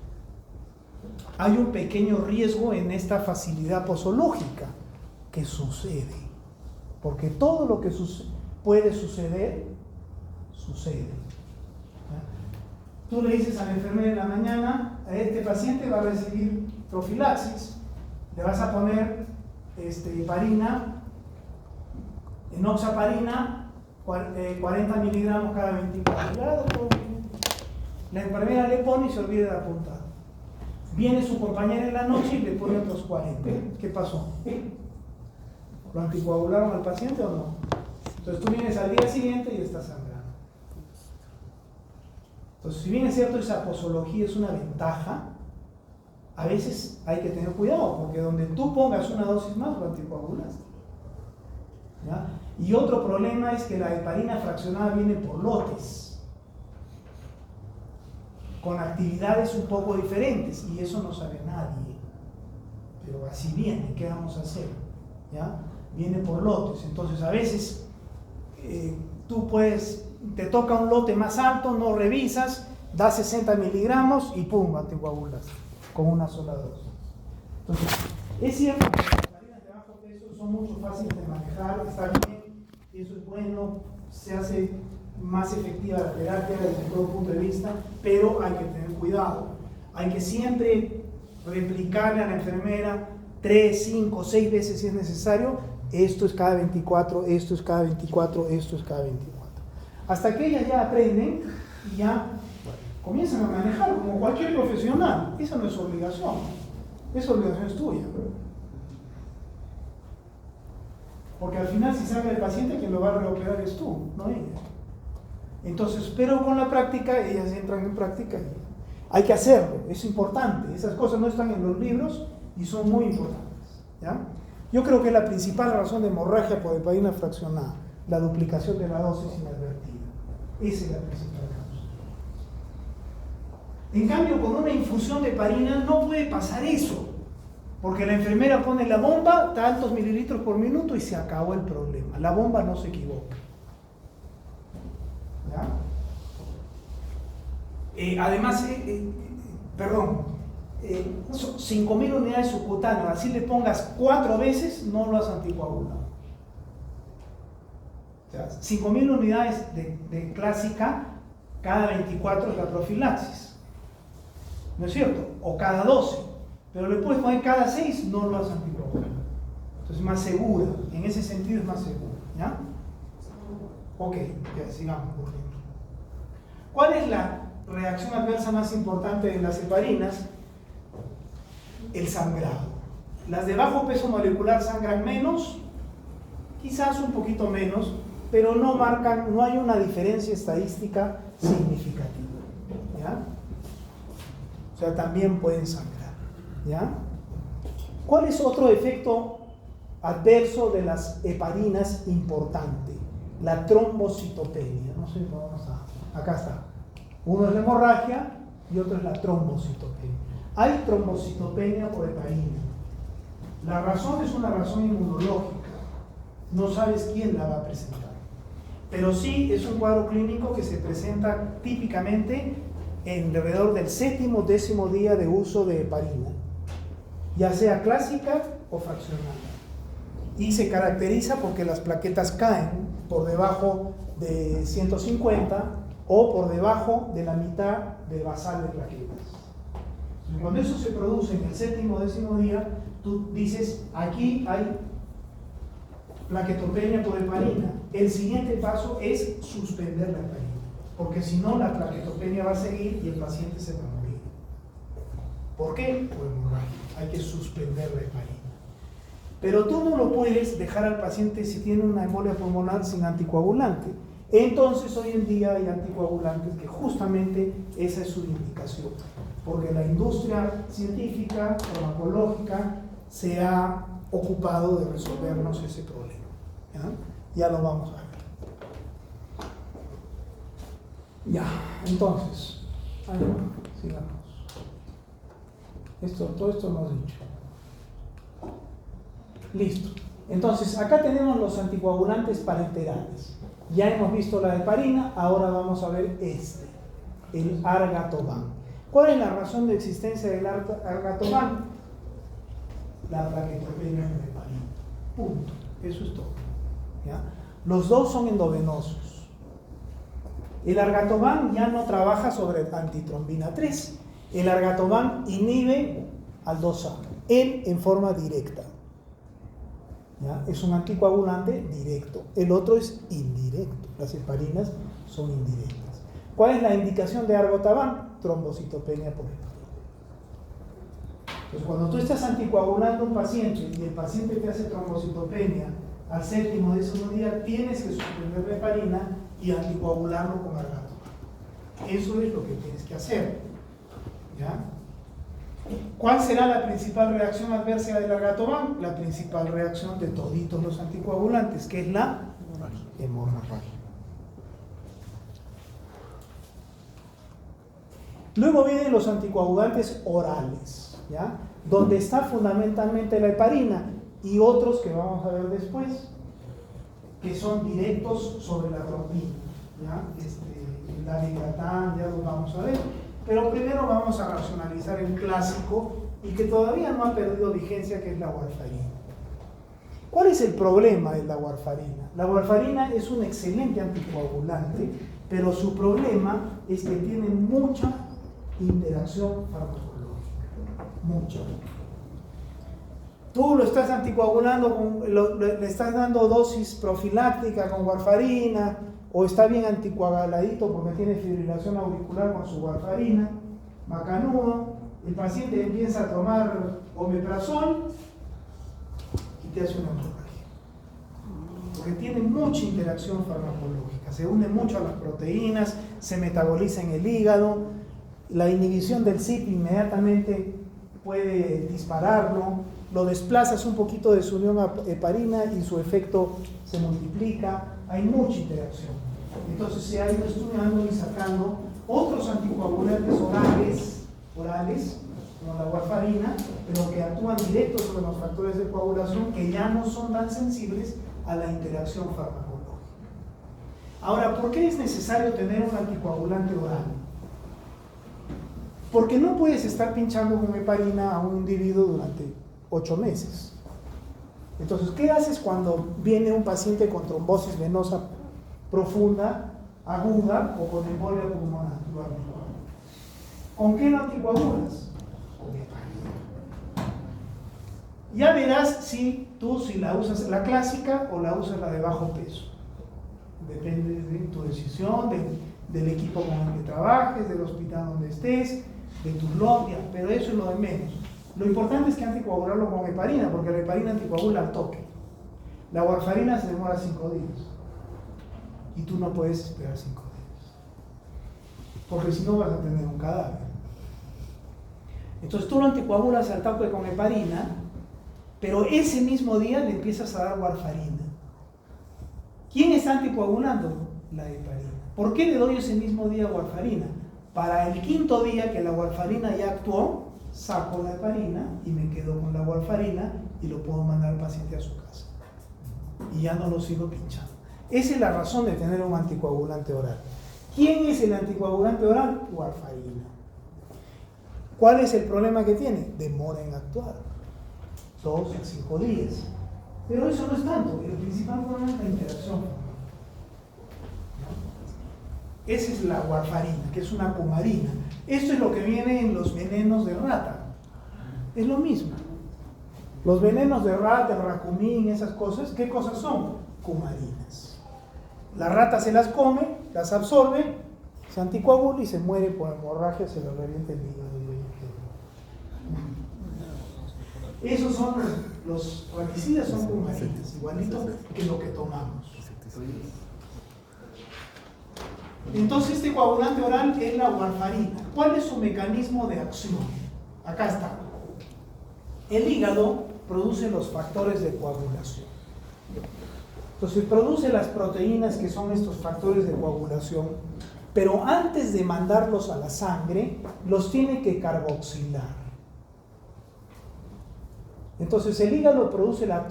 Hay un pequeño riesgo en esta facilidad posológica que sucede, porque todo lo que puede suceder, sucede. Tú le dices a la enfermera en la mañana, a este paciente va a recibir profilaxis, le vas a poner heparina, enoxaparina, 40 miligramos cada 24 grados. La enfermera le pone y se olvida de apuntar. Viene su compañera en la noche y le pone otros 40. ¿Qué pasó? ¿Lo anticoagularon al paciente o no? Entonces tú vienes al día siguiente y estás sangrando. Entonces, si bien es cierto, esa posología es una ventaja, a veces hay que tener cuidado, porque donde tú pongas una dosis más, lo anticoagulaste. ¿Ya? Y otro problema es que la heparina fraccionada viene por lotes, con actividades un poco diferentes, y eso no sabe nadie. Pero así viene, ¿qué vamos a hacer? ¿Ya? Viene por lotes, entonces a veces tú te toca un lote más alto, no revisas, da 60 miligramos y pum, anticoagulas con una sola dosis. Entonces, es cierto que las heparinas de bajo peso son mucho fáciles de manejar, está bien, eso es bueno, se hace más efectiva la terapia desde todo punto de vista, pero hay que tener cuidado. Hay que siempre replicarle a la enfermera 3, 5, 6 veces si es necesario. Esto es cada 24, esto es cada 24, esto es cada 24. Hasta que ellas ya aprenden y ya comienzan a manejar como cualquier profesional. Esa no es obligación, esa obligación es tuya. Porque al final, si sale el paciente, quien lo va a reoperar es tú, no ella. Entonces, pero con la práctica, ellas entran en práctica y hay que hacerlo, es importante. Esas cosas no están en los libros y son muy importantes, ¿ya? Yo creo que la principal razón de hemorragia por heparina fraccionada, la duplicación de la dosis inadvertida. Esa es la principal causa. En cambio, con una infusión de heparina no puede pasar eso, porque la enfermera pone la bomba, tantos mililitros por minuto y se acabó el problema. La bomba no se equivoca. ¿Ya? Además, 5.000 unidades subcutáneas, así le pongas 4 veces, no lo has anticoagulado. O sea, 5.000 unidades de clásica, cada 24 es la profilaxis. ¿No es cierto? O cada 12. Pero le puedes poner cada 6, no lo has anticoagulado. Entonces es más segura, en ese sentido es más segura. ¿Ya? Ok, ya sigamos por ejemplo. ¿Cuál es la reacción adversa más importante de las heparinas? El sangrado. Las de bajo peso molecular sangran menos, quizás un poquito menos, pero no hay una diferencia estadística significativa. ¿Ya? O sea, también pueden sangrar. ¿Ya? ¿Cuál es otro efecto adverso de las heparinas importante? La trombocitopenia. No sé cómo está. Acá está. Uno es la hemorragia y otro es la trombocitopenia. Hay trombocitopenia por heparina. La razón es una razón inmunológica. No sabes quién la va a presentar. Pero sí es un cuadro clínico que se presenta típicamente alrededor del 7º, 10º día de uso de heparina, ya sea clásica o fraccionada. Y se caracteriza porque las plaquetas caen por debajo de 150 o por debajo de la mitad del basal de plaquetas. Cuando eso se produce en el 7º o 10º día, tú dices, aquí hay plaquetopenia por heparina. El siguiente paso es suspender la heparina, porque si no la plaquetopenia va a seguir y el paciente se va a morir. ¿Por qué? Por hemorragia. Hay que suspender la heparina. Pero tú no lo puedes dejar al paciente si tiene una embolia pulmonar sin anticoagulante. Entonces hoy en día hay anticoagulantes que justamente esa es su indicación, porque la industria científica, farmacológica, se ha ocupado de resolvernos ese problema. Ya lo vamos a ver. Ya, entonces, sigamos. Todo esto lo hemos dicho. Listo. Entonces, acá tenemos los anticoagulantes parenterales. Ya hemos visto la heparina, ahora vamos a ver el argatoban. ¿Cuál es la razón de existencia del argatoban? La plaquetopenia de la heparina. Punto. Eso es todo. ¿Ya? Los dos son endovenosos. El argatoban ya no trabaja sobre antitrombina 3. El argatoban inhibe al 2A, él en forma directa. ¿Ya? Es un anticoagulante directo. El otro es indirecto. Las heparinas son indirectas. ¿Cuál es la indicación de argatoban? Trombocitopenia por heparina. Entonces, cuando tú estás anticoagulando a un paciente y el paciente te hace trombocitopenia al 7º, 10º día, tienes que suspender la heparina y anticoagularlo con argatoban. Eso es lo que tienes que hacer. ¿Ya? ¿Cuál será la principal reacción adversa del argatoban? La principal reacción de toditos los anticoagulantes, que es la hemorragia. Luego vienen los anticoagulantes orales, ¿ya? Donde está fundamentalmente la heparina y otros que vamos a ver después, que son directos sobre la trombina, ¿ya? El dabigatran, ya lo vamos a ver. Pero primero vamos a racionalizar el clásico y que todavía no ha perdido vigencia, que es la warfarina. ¿Cuál es el problema de la warfarina? La warfarina es un excelente anticoagulante, pero su problema es que tiene mucha interacción farmacológica. Mucha. Tú lo estás anticoagulando, le estás dando dosis profiláctica con warfarina, o está bien anticoaguladito porque tiene fibrilación auricular con su warfarina, macanudo, el paciente empieza a tomar omeprazol y te hace una hemorragia. Porque tiene mucha interacción farmacológica, se une mucho a las proteínas, se metaboliza en el hígado, la inhibición del CYP inmediatamente puede dispararlo, lo desplazas un poquito de su unión a heparina y su efecto se multiplica, hay mucha interacción. Entonces se ha ido estudiando y sacando otros anticoagulantes orales, como la warfarina, pero que actúan directo sobre los factores de coagulación que ya no son tan sensibles a la interacción farmacológica. Ahora, ¿por qué es necesario tener un anticoagulante oral? Porque no puedes estar pinchando con heparina a un individuo durante 8 meses. Entonces, ¿qué haces cuando viene un paciente con trombosis venosa profunda, aguda o con embolia pulmonar? ¿Con qué lo anticoagulas? Con heparina. Ya verás si la usas la clásica o la usas la de bajo peso. Depende de tu decisión, del equipo con el que trabajes, del hospital donde estés, de tus logias, pero eso es lo de menos. Lo importante es que anticoagularlo con heparina, porque la heparina anticoagula al toque. La warfarina se demora 5 días. Y tú no puedes esperar 5 días. Porque si no vas a tener un cadáver. Entonces tú lo anticoagulas al toque con heparina, pero ese mismo día le empiezas a dar warfarina. ¿Quién está anticoagulando? La heparina. ¿Por qué le doy ese mismo día warfarina? Para el 5.º día que la warfarina ya actuó, saco la heparina y me quedo con la warfarina y lo puedo mandar al paciente a su casa. Y ya no lo sigo pinchando. Esa es la razón de tener un anticoagulante oral. ¿Quién es el anticoagulante oral? Warfarina. ¿Cuál es el problema que tiene? Demora en actuar. 2 a 5 días. Pero eso no es tanto. El principal problema es la interacción. Esa es la warfarina, que es una cumarina. Esto es lo que viene en los venenos de rata. Es lo mismo. Los venenos de rata, el racumín, esas cosas, ¿qué cosas son? Cumarinas. La rata se las come, las absorbe, se anticoagula y se muere por hemorragia, se le revienta el hígado. Esos son los raticidas, son cumarinas, igualito que lo que tomamos. Entonces este coagulante oral es la warfarina. ¿Cuál es su mecanismo de acción? Acá está. El hígado produce los factores de coagulación. Entonces produce las proteínas que son estos factores de coagulación, pero antes de mandarlos a la sangre, los tiene que carboxilar. Entonces el hígado produce la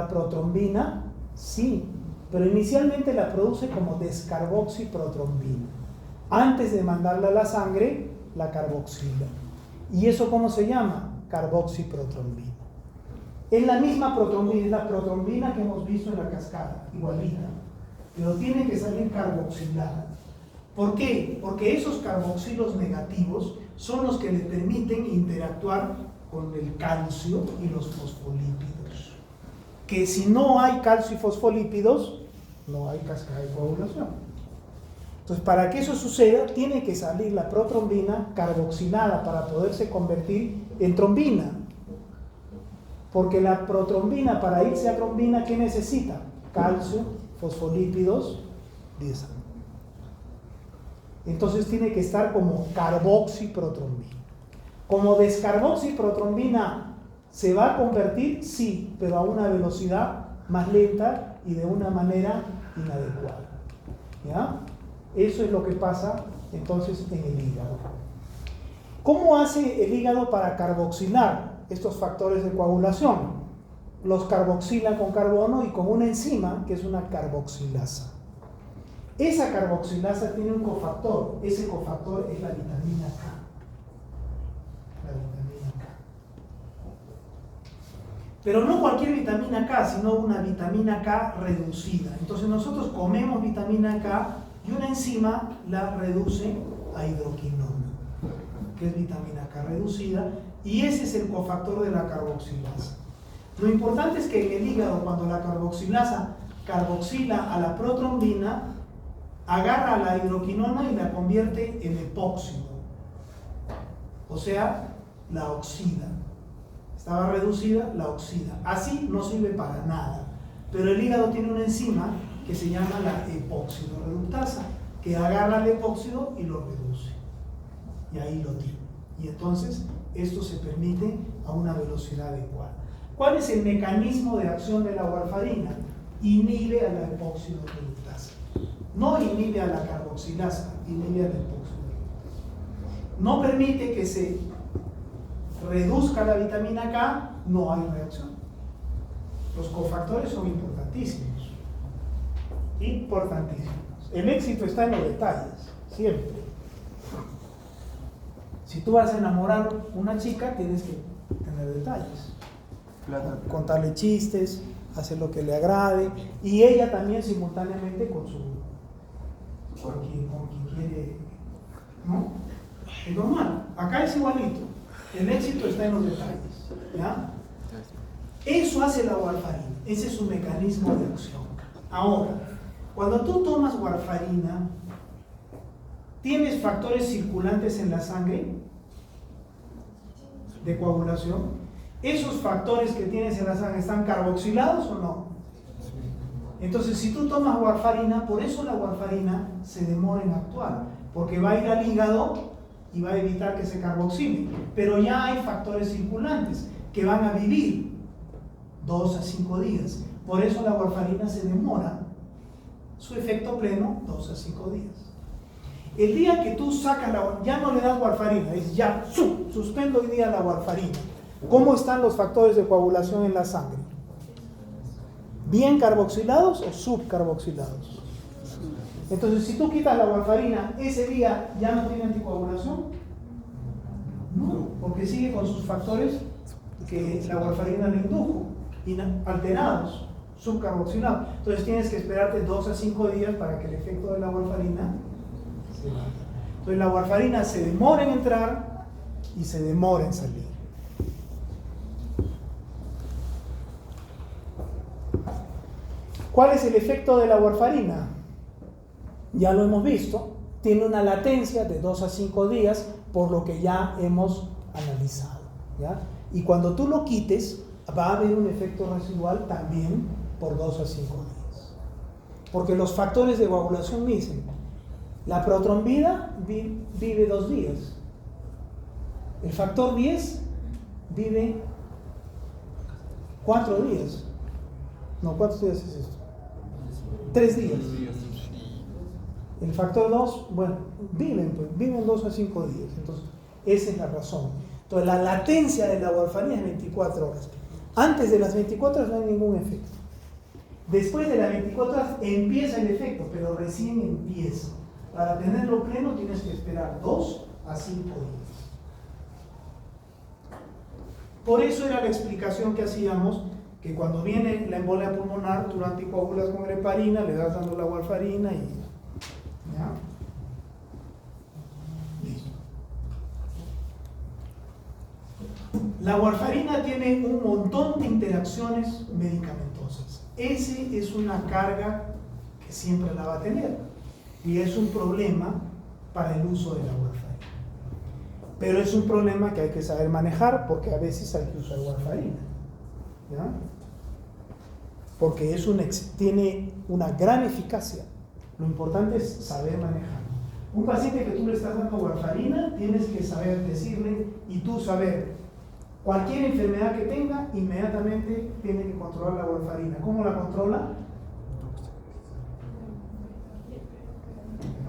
protrombina, sí, pero inicialmente la produce como descarboxiprotrombina. Antes de mandarla a la sangre, la carboxila. ¿Y eso cómo se llama? Carboxiprotrombina. Es la misma protrombina, es la protrombina que hemos visto en la cascada, igualita, pero tiene que salir carboxilada. ¿Por qué? Porque esos carboxilos negativos son los que le permiten interactuar con el calcio y los fosfolípidos. Que si no hay calcio y fosfolípidos, no hay cascada de coagulación. Entonces, para que eso suceda, tiene que salir la protrombina carboxilada para poderse convertir en trombina. Porque la protrombina, para irse a trombina, ¿qué necesita? Calcio, fosfolípidos, diésel. Entonces tiene que estar como carboxiprotrombina. Como descarboxiprotrombina se va a convertir, sí, pero a una velocidad más lenta y de una manera inadecuada. ¿Ya? Eso es lo que pasa entonces en el hígado. ¿Cómo hace el hígado para carboxilar estos factores de coagulación? Los carboxila con carbono y con una enzima que es una carboxilasa. Esa carboxilasa tiene un cofactor. Ese cofactor es la vitamina K. La vitamina K. Pero no cualquier vitamina K, sino una vitamina K reducida. Entonces nosotros comemos vitamina K y una enzima la reduce a hidroquinona, que es vitamina K reducida, y ese es el cofactor de la carboxilasa. Lo importante es que en el hígado, cuando la carboxilasa carboxila a la protrombina, agarra la hidroquinona y la convierte en epóxido, o sea, la oxida. Estaba reducida, la oxida. Así no sirve para nada, pero el hígado tiene una enzima que se llama la epóxido reductasa, que agarra el epóxido y lo reduce, y ahí lo tiene. Y entonces esto se permite a una velocidad adecuada. ¿Cuál es el mecanismo de acción de la warfarina? Inhibe a la epóxido reductasa. No inhibe a la carboxilasa, inhibe a la epóxido reductasa. No permite que se reduzca la vitamina K, no hay reacción. Los cofactores son importantísimos. Importantísimos. El éxito está en los detalles, siempre. Si tú vas a enamorar a una chica, tienes que tener detalles. Contarle chistes, hacer lo que le agrade, y ella también simultáneamente con quien quiere, ¿no? Es normal. Acá es igualito. El éxito está en los detalles, ¿ya? Eso hace la warfarina. Ese es su mecanismo de acción. Ahora, cuando tú tomas warfarina, ¿tienes factores circulantes en la sangre de coagulación? ¿Esos factores que tienes en la sangre están carboxilados o no? Entonces, si tú tomas warfarina, por eso la warfarina se demora en actuar, porque va a ir al hígado y va a evitar que se carboxile. Pero ya hay factores circulantes que van a vivir 2 a 5 días. Por eso la warfarina se demora su efecto pleno 2 a 5 días. El día que tú sacas ya no le das warfarina, es ya, suspendo hoy día la warfarina. ¿Cómo están los factores de coagulación en la sangre? ¿Bien carboxilados o subcarboxilados? Entonces, si tú quitas la warfarina, ese día ya no tiene anticoagulación. No, porque sigue con sus factores que la warfarina le indujo, alterados, subcarboxilados. Entonces tienes que esperarte 2 a 5 días para que el efecto de la warfarina se vaya. Entonces la warfarina se demora en entrar y se demora en salir. ¿Cuál es el efecto de la warfarina? Ya lo hemos visto, tiene una latencia de 2 a 5 días, por lo que ya hemos analizado, ¿ya? Y cuando tú lo quites, va a haber un efecto residual también por 2 a 5 días. Porque los factores de coagulación dicen, La protrombina vive 2 días. El factor 10 vive 4 días. No, ¿cuántos días es esto? 3 días. El factor 2, bueno, viven 2 a 5 días. Entonces, esa es la razón. Entonces, la latencia de la warfarina es 24 horas. Antes de las 24 horas no hay ningún efecto. Después de las 24 horas empieza el efecto, pero recién empieza. Para tenerlo pleno tienes que esperar 2 a 5 días. Por eso era la explicación que hacíamos, que cuando viene la embolia pulmonar, tú la anticoagulas con la heparina, le das dando la warfarina y ¿ya? Listo. La warfarina tiene un montón de interacciones medicamentosas. Ese es una carga que siempre la va a tener y es un problema para el uso de la warfarina. Pero es un problema que hay que saber manejar porque a veces hay que usar warfarina, ¿ya? Porque tiene una gran eficacia. Lo importante es saber manejar. Un paciente que tú le estás dando warfarina, tienes que saber decirle y tú saber cualquier enfermedad que tenga, inmediatamente tiene que controlar la warfarina. ¿Cómo la controla?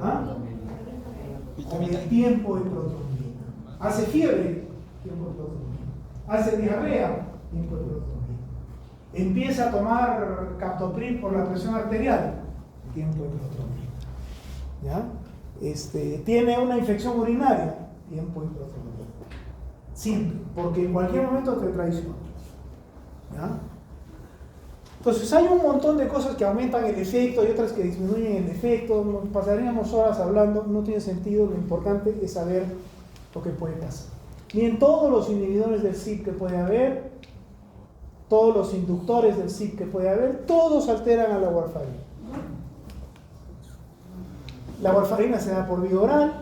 ¿Ah? Con el tiempo de protrombina. Hace fiebre, tiempo de protrombina. Hace diarrea, tiempo de protrombina. Empieza a tomar captopril por la presión arterial, tiempo de protrombina. ¿Ya? Tiene una infección urinaria, tiempo de protrombina. Siempre, porque en cualquier momento te traiciona. ¿Ya? Entonces hay un montón de cosas que aumentan el efecto y otras que disminuyen el efecto. Nos pasaríamos horas hablando, no tiene sentido. Lo importante es saber lo que puede pasar. Ni en todos los inhibidores del CYP que puede haber, todos los inductores del CYP que puede haber, todos alteran a la warfarina. La warfarina se da por vía oral,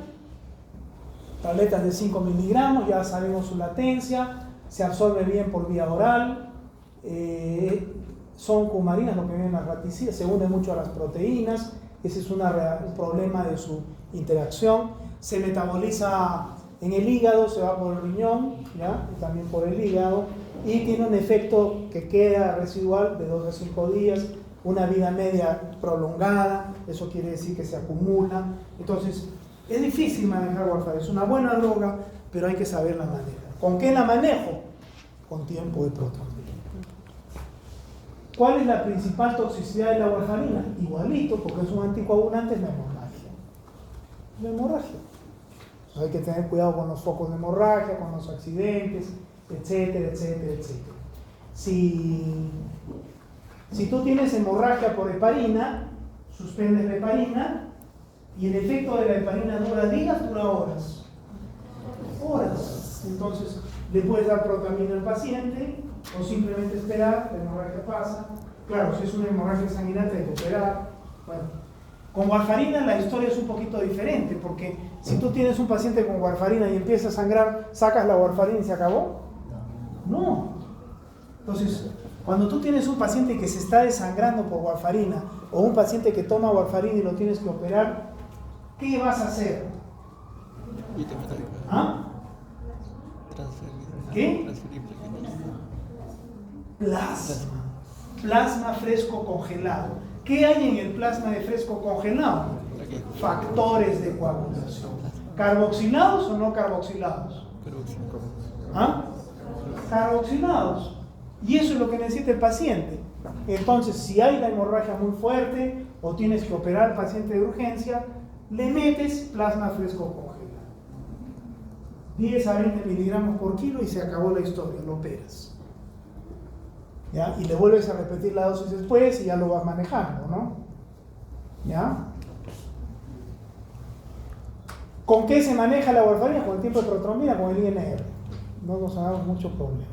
tabletas de 5 miligramos, ya sabemos su latencia, se absorbe bien por vía oral, son cumarinas lo que vienen las raticidas, se une mucho a las proteínas, ese es un problema de su interacción, se metaboliza en el hígado, se va por el riñón, ¿ya? Y también por el hígado, y tiene un efecto que queda residual de 2 a 5 días, una vida media prolongada, eso quiere decir que se acumula. Entonces, es difícil manejar warfarina, es una buena droga, pero hay que saberla manejar. ¿Con qué la manejo? Con tiempo de protrombina. ¿Cuál es la principal toxicidad de la warfarina? Igualito, porque es un anticoagulante, es la hemorragia. La hemorragia. Entonces hay que tener cuidado con los focos de hemorragia, con los accidentes, etcétera, etcétera, etcétera. Si tú tienes hemorragia por heparina, suspendes la heparina y el efecto de la heparina dura días, dura horas. Horas. Entonces le puedes dar protamina al paciente o simplemente esperar, la hemorragia pasa. Claro, si es una hemorragia sanguinante hay que operar. Bueno, con warfarina la historia es un poquito diferente, porque si tú tienes un paciente con warfarina y empieza a sangrar, ¿sacas la warfarina y se acabó? No. Entonces, cuando tú tienes un paciente que se está desangrando por warfarina o un paciente que toma warfarina y lo tienes que operar, ¿qué vas a hacer? ¿Ah? ¿Qué? Plasma. Plasma fresco congelado. ¿Qué hay en el plasma de fresco congelado? Factores de coagulación. ¿Carboxilados o no carboxilados? ¿Ah? Carboxilados. Y eso es lo que necesita el paciente. Entonces, si hay la hemorragia muy fuerte o tienes que operar al paciente de urgencia, le metes plasma fresco congelado. 10 a 20 miligramos por kilo y se acabó la historia, lo operas. ¿Ya? Y le vuelves a repetir la dosis después y ya lo vas manejando, ¿no? ¿Ya? ¿Con qué se maneja la warfarina? Con el tiempo de protrombina, con el INR. No nos hagamos mucho problema.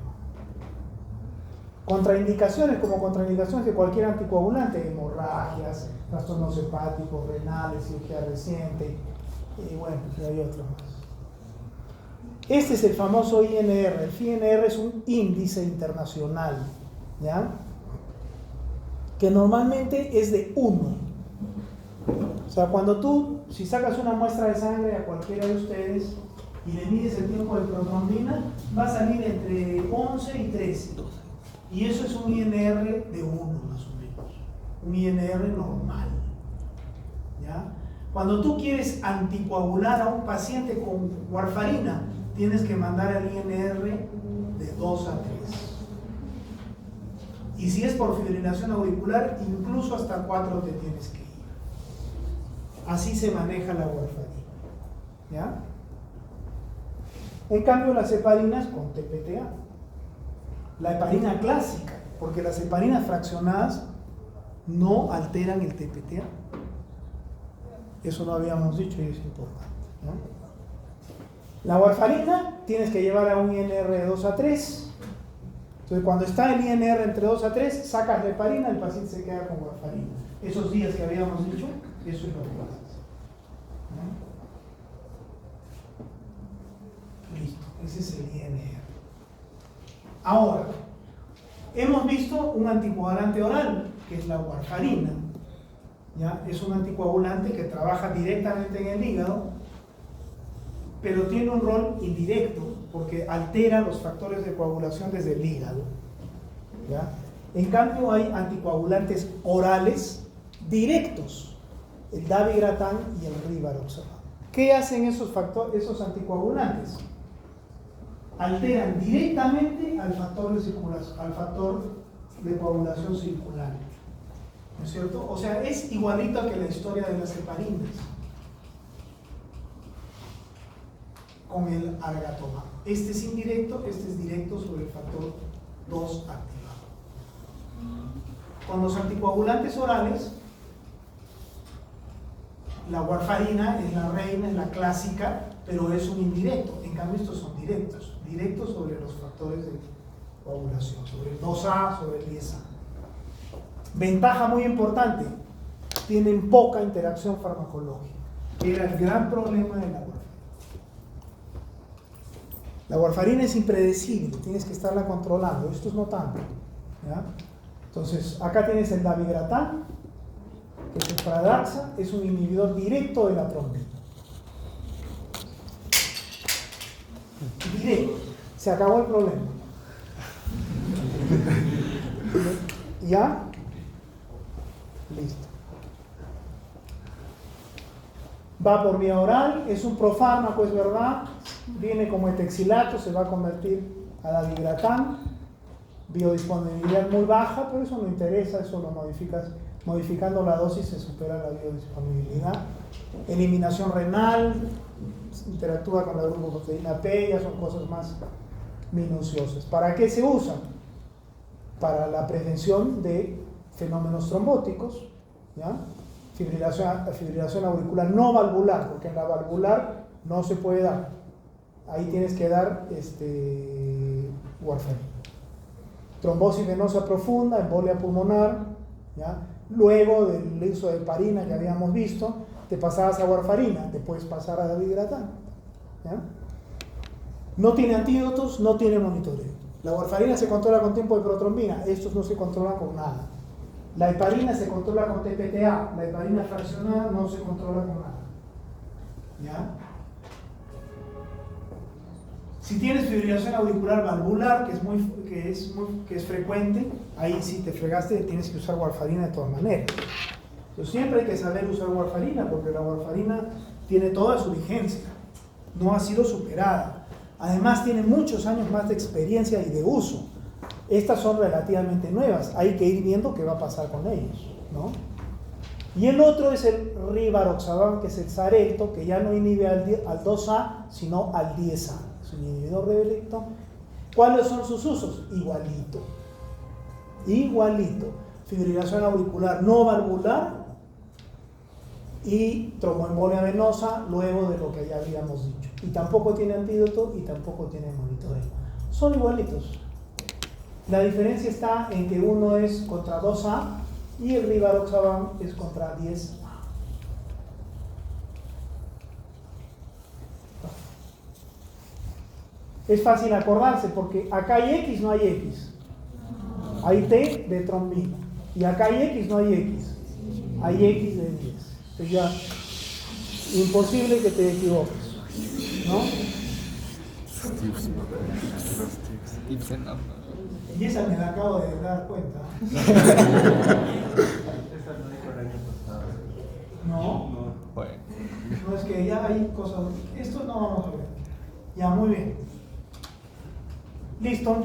Contraindicaciones, como contraindicaciones de cualquier anticoagulante, hemorragias, trastornos hepáticos, renales, cirugía reciente, y bueno, y hay otros más. Este es el famoso INR. El INR es un índice internacional, ¿ya? Que normalmente es de 1. O sea, si sacas una muestra de sangre a cualquiera de ustedes y le mides el tiempo de protrombina, va a salir entre 11 y 13. Y eso es un INR de 1 más o menos. Un INR normal. ¿Ya? Cuando tú quieres anticoagular a un paciente con warfarina, tienes que mandar el INR de 2 a 3. Y si es por fibrilación auricular, incluso hasta 4 te tienes que ir. Así se maneja la warfarina. ¿Ya? En cambio, las heparinas con TPTA. La heparina clásica, porque las heparinas fraccionadas no alteran el TPTA. Eso lo habíamos dicho y es importante, ¿no? La warfarina tienes que llevar a un INR de 2 a 3. Entonces, cuando está el INR entre 2 a 3, sacas la heparina, el paciente se queda con warfarina. Esos días que habíamos dicho, eso es lo que haces. ¿No? Listo, ese es el INR. Ahora, hemos visto un anticoagulante oral, que es la warfarina. ¿Ya? Es un anticoagulante que trabaja directamente en el hígado, pero tiene un rol indirecto, porque altera los factores de coagulación desde el hígado. ¿Ya? En cambio, hay anticoagulantes orales directos, el dabigatran y el rivaroxaban. ¿Qué hacen esos anticoagulantes? Alteran directamente al factor de coagulación circulante. ¿No es cierto? O sea, es igualito que la historia de las heparinas con el argatomab. Este es indirecto, este es directo sobre el factor 2 activado. Con los anticoagulantes orales, la warfarina es la reina, es la clásica, pero es un indirecto. En cambio, estos son directos sobre los factores de coagulación, sobre el 2A, sobre el 10A. Ventaja muy importante, tienen poca interacción farmacológica, que era el gran problema de la warfarina. La warfarina es impredecible, tienes que estarla controlando, estos no tanto. ¿Ya? Entonces, acá tienes el dabigatran, que es el Pradaxa, es un inhibidor directo de la trombina. Directo, se acabó el problema. ¿Ya? Listo. Va por vía oral, es un profármaco, es verdad, viene como etaxilato, se va a convertir a dabigatran, biodisponibilidad muy baja, pero eso no interesa, eso lo modificas, modificando la dosis se supera la biodisponibilidad. Eliminación renal, interactúa con la glucoproteína P, ya son cosas más minuciosas. ¿Para qué se usan? Para la prevención de fenómenos trombóticos, ¿ya? Fibrilación auricular no valvular, porque en la valvular no se puede dar. Ahí tienes que dar warfarina. Trombosis venosa profunda, embolia pulmonar, ¿ya? Luego del uso de heparina que habíamos visto, te pasabas a warfarina, te puedes pasar a dabigatran, ¿ya? No tiene antídotos, no tiene monitoreo. La warfarina se controla con tiempo de protrombina, estos no se controlan con nada. La heparina se controla con TPTA, la heparina fraccionada no se controla con nada. ¿Ya? Si tienes fibrilación auricular valvular, que es frecuente, ahí sí te fregaste, tienes que usar warfarina de todas maneras. Pero siempre hay que saber usar warfarina, porque la warfarina tiene toda su vigencia, no ha sido superada. Además tiene muchos años más de experiencia y de uso. Estas son relativamente nuevas, hay que ir viendo qué va a pasar con ellos, ¿no? Y el otro es el rivaroxaban, que es el Xarelto, que ya no inhibe al 2A, sino al 10A. Es un inhibidor directo. ¿Cuáles son sus usos? Igualito. Fibrilación auricular no valvular y tromboembolia venosa, luego de lo que ya habíamos dicho. Y tampoco tiene antídoto y tampoco tiene monitoreo. Son igualitos. La diferencia está en que uno es contra 2A y el rivaroxaban es contra 10A. Es fácil acordarse porque acá hay X, no hay X. Hay T de trombina. Y acá hay X, no hay X. Hay X de 10. Entonces ya, imposible que te equivoques, ¿no? Y esa me la acabo de dar cuenta. No, no es que ya hay cosas. Esto no vamos a ver. Ya, muy bien. Listo.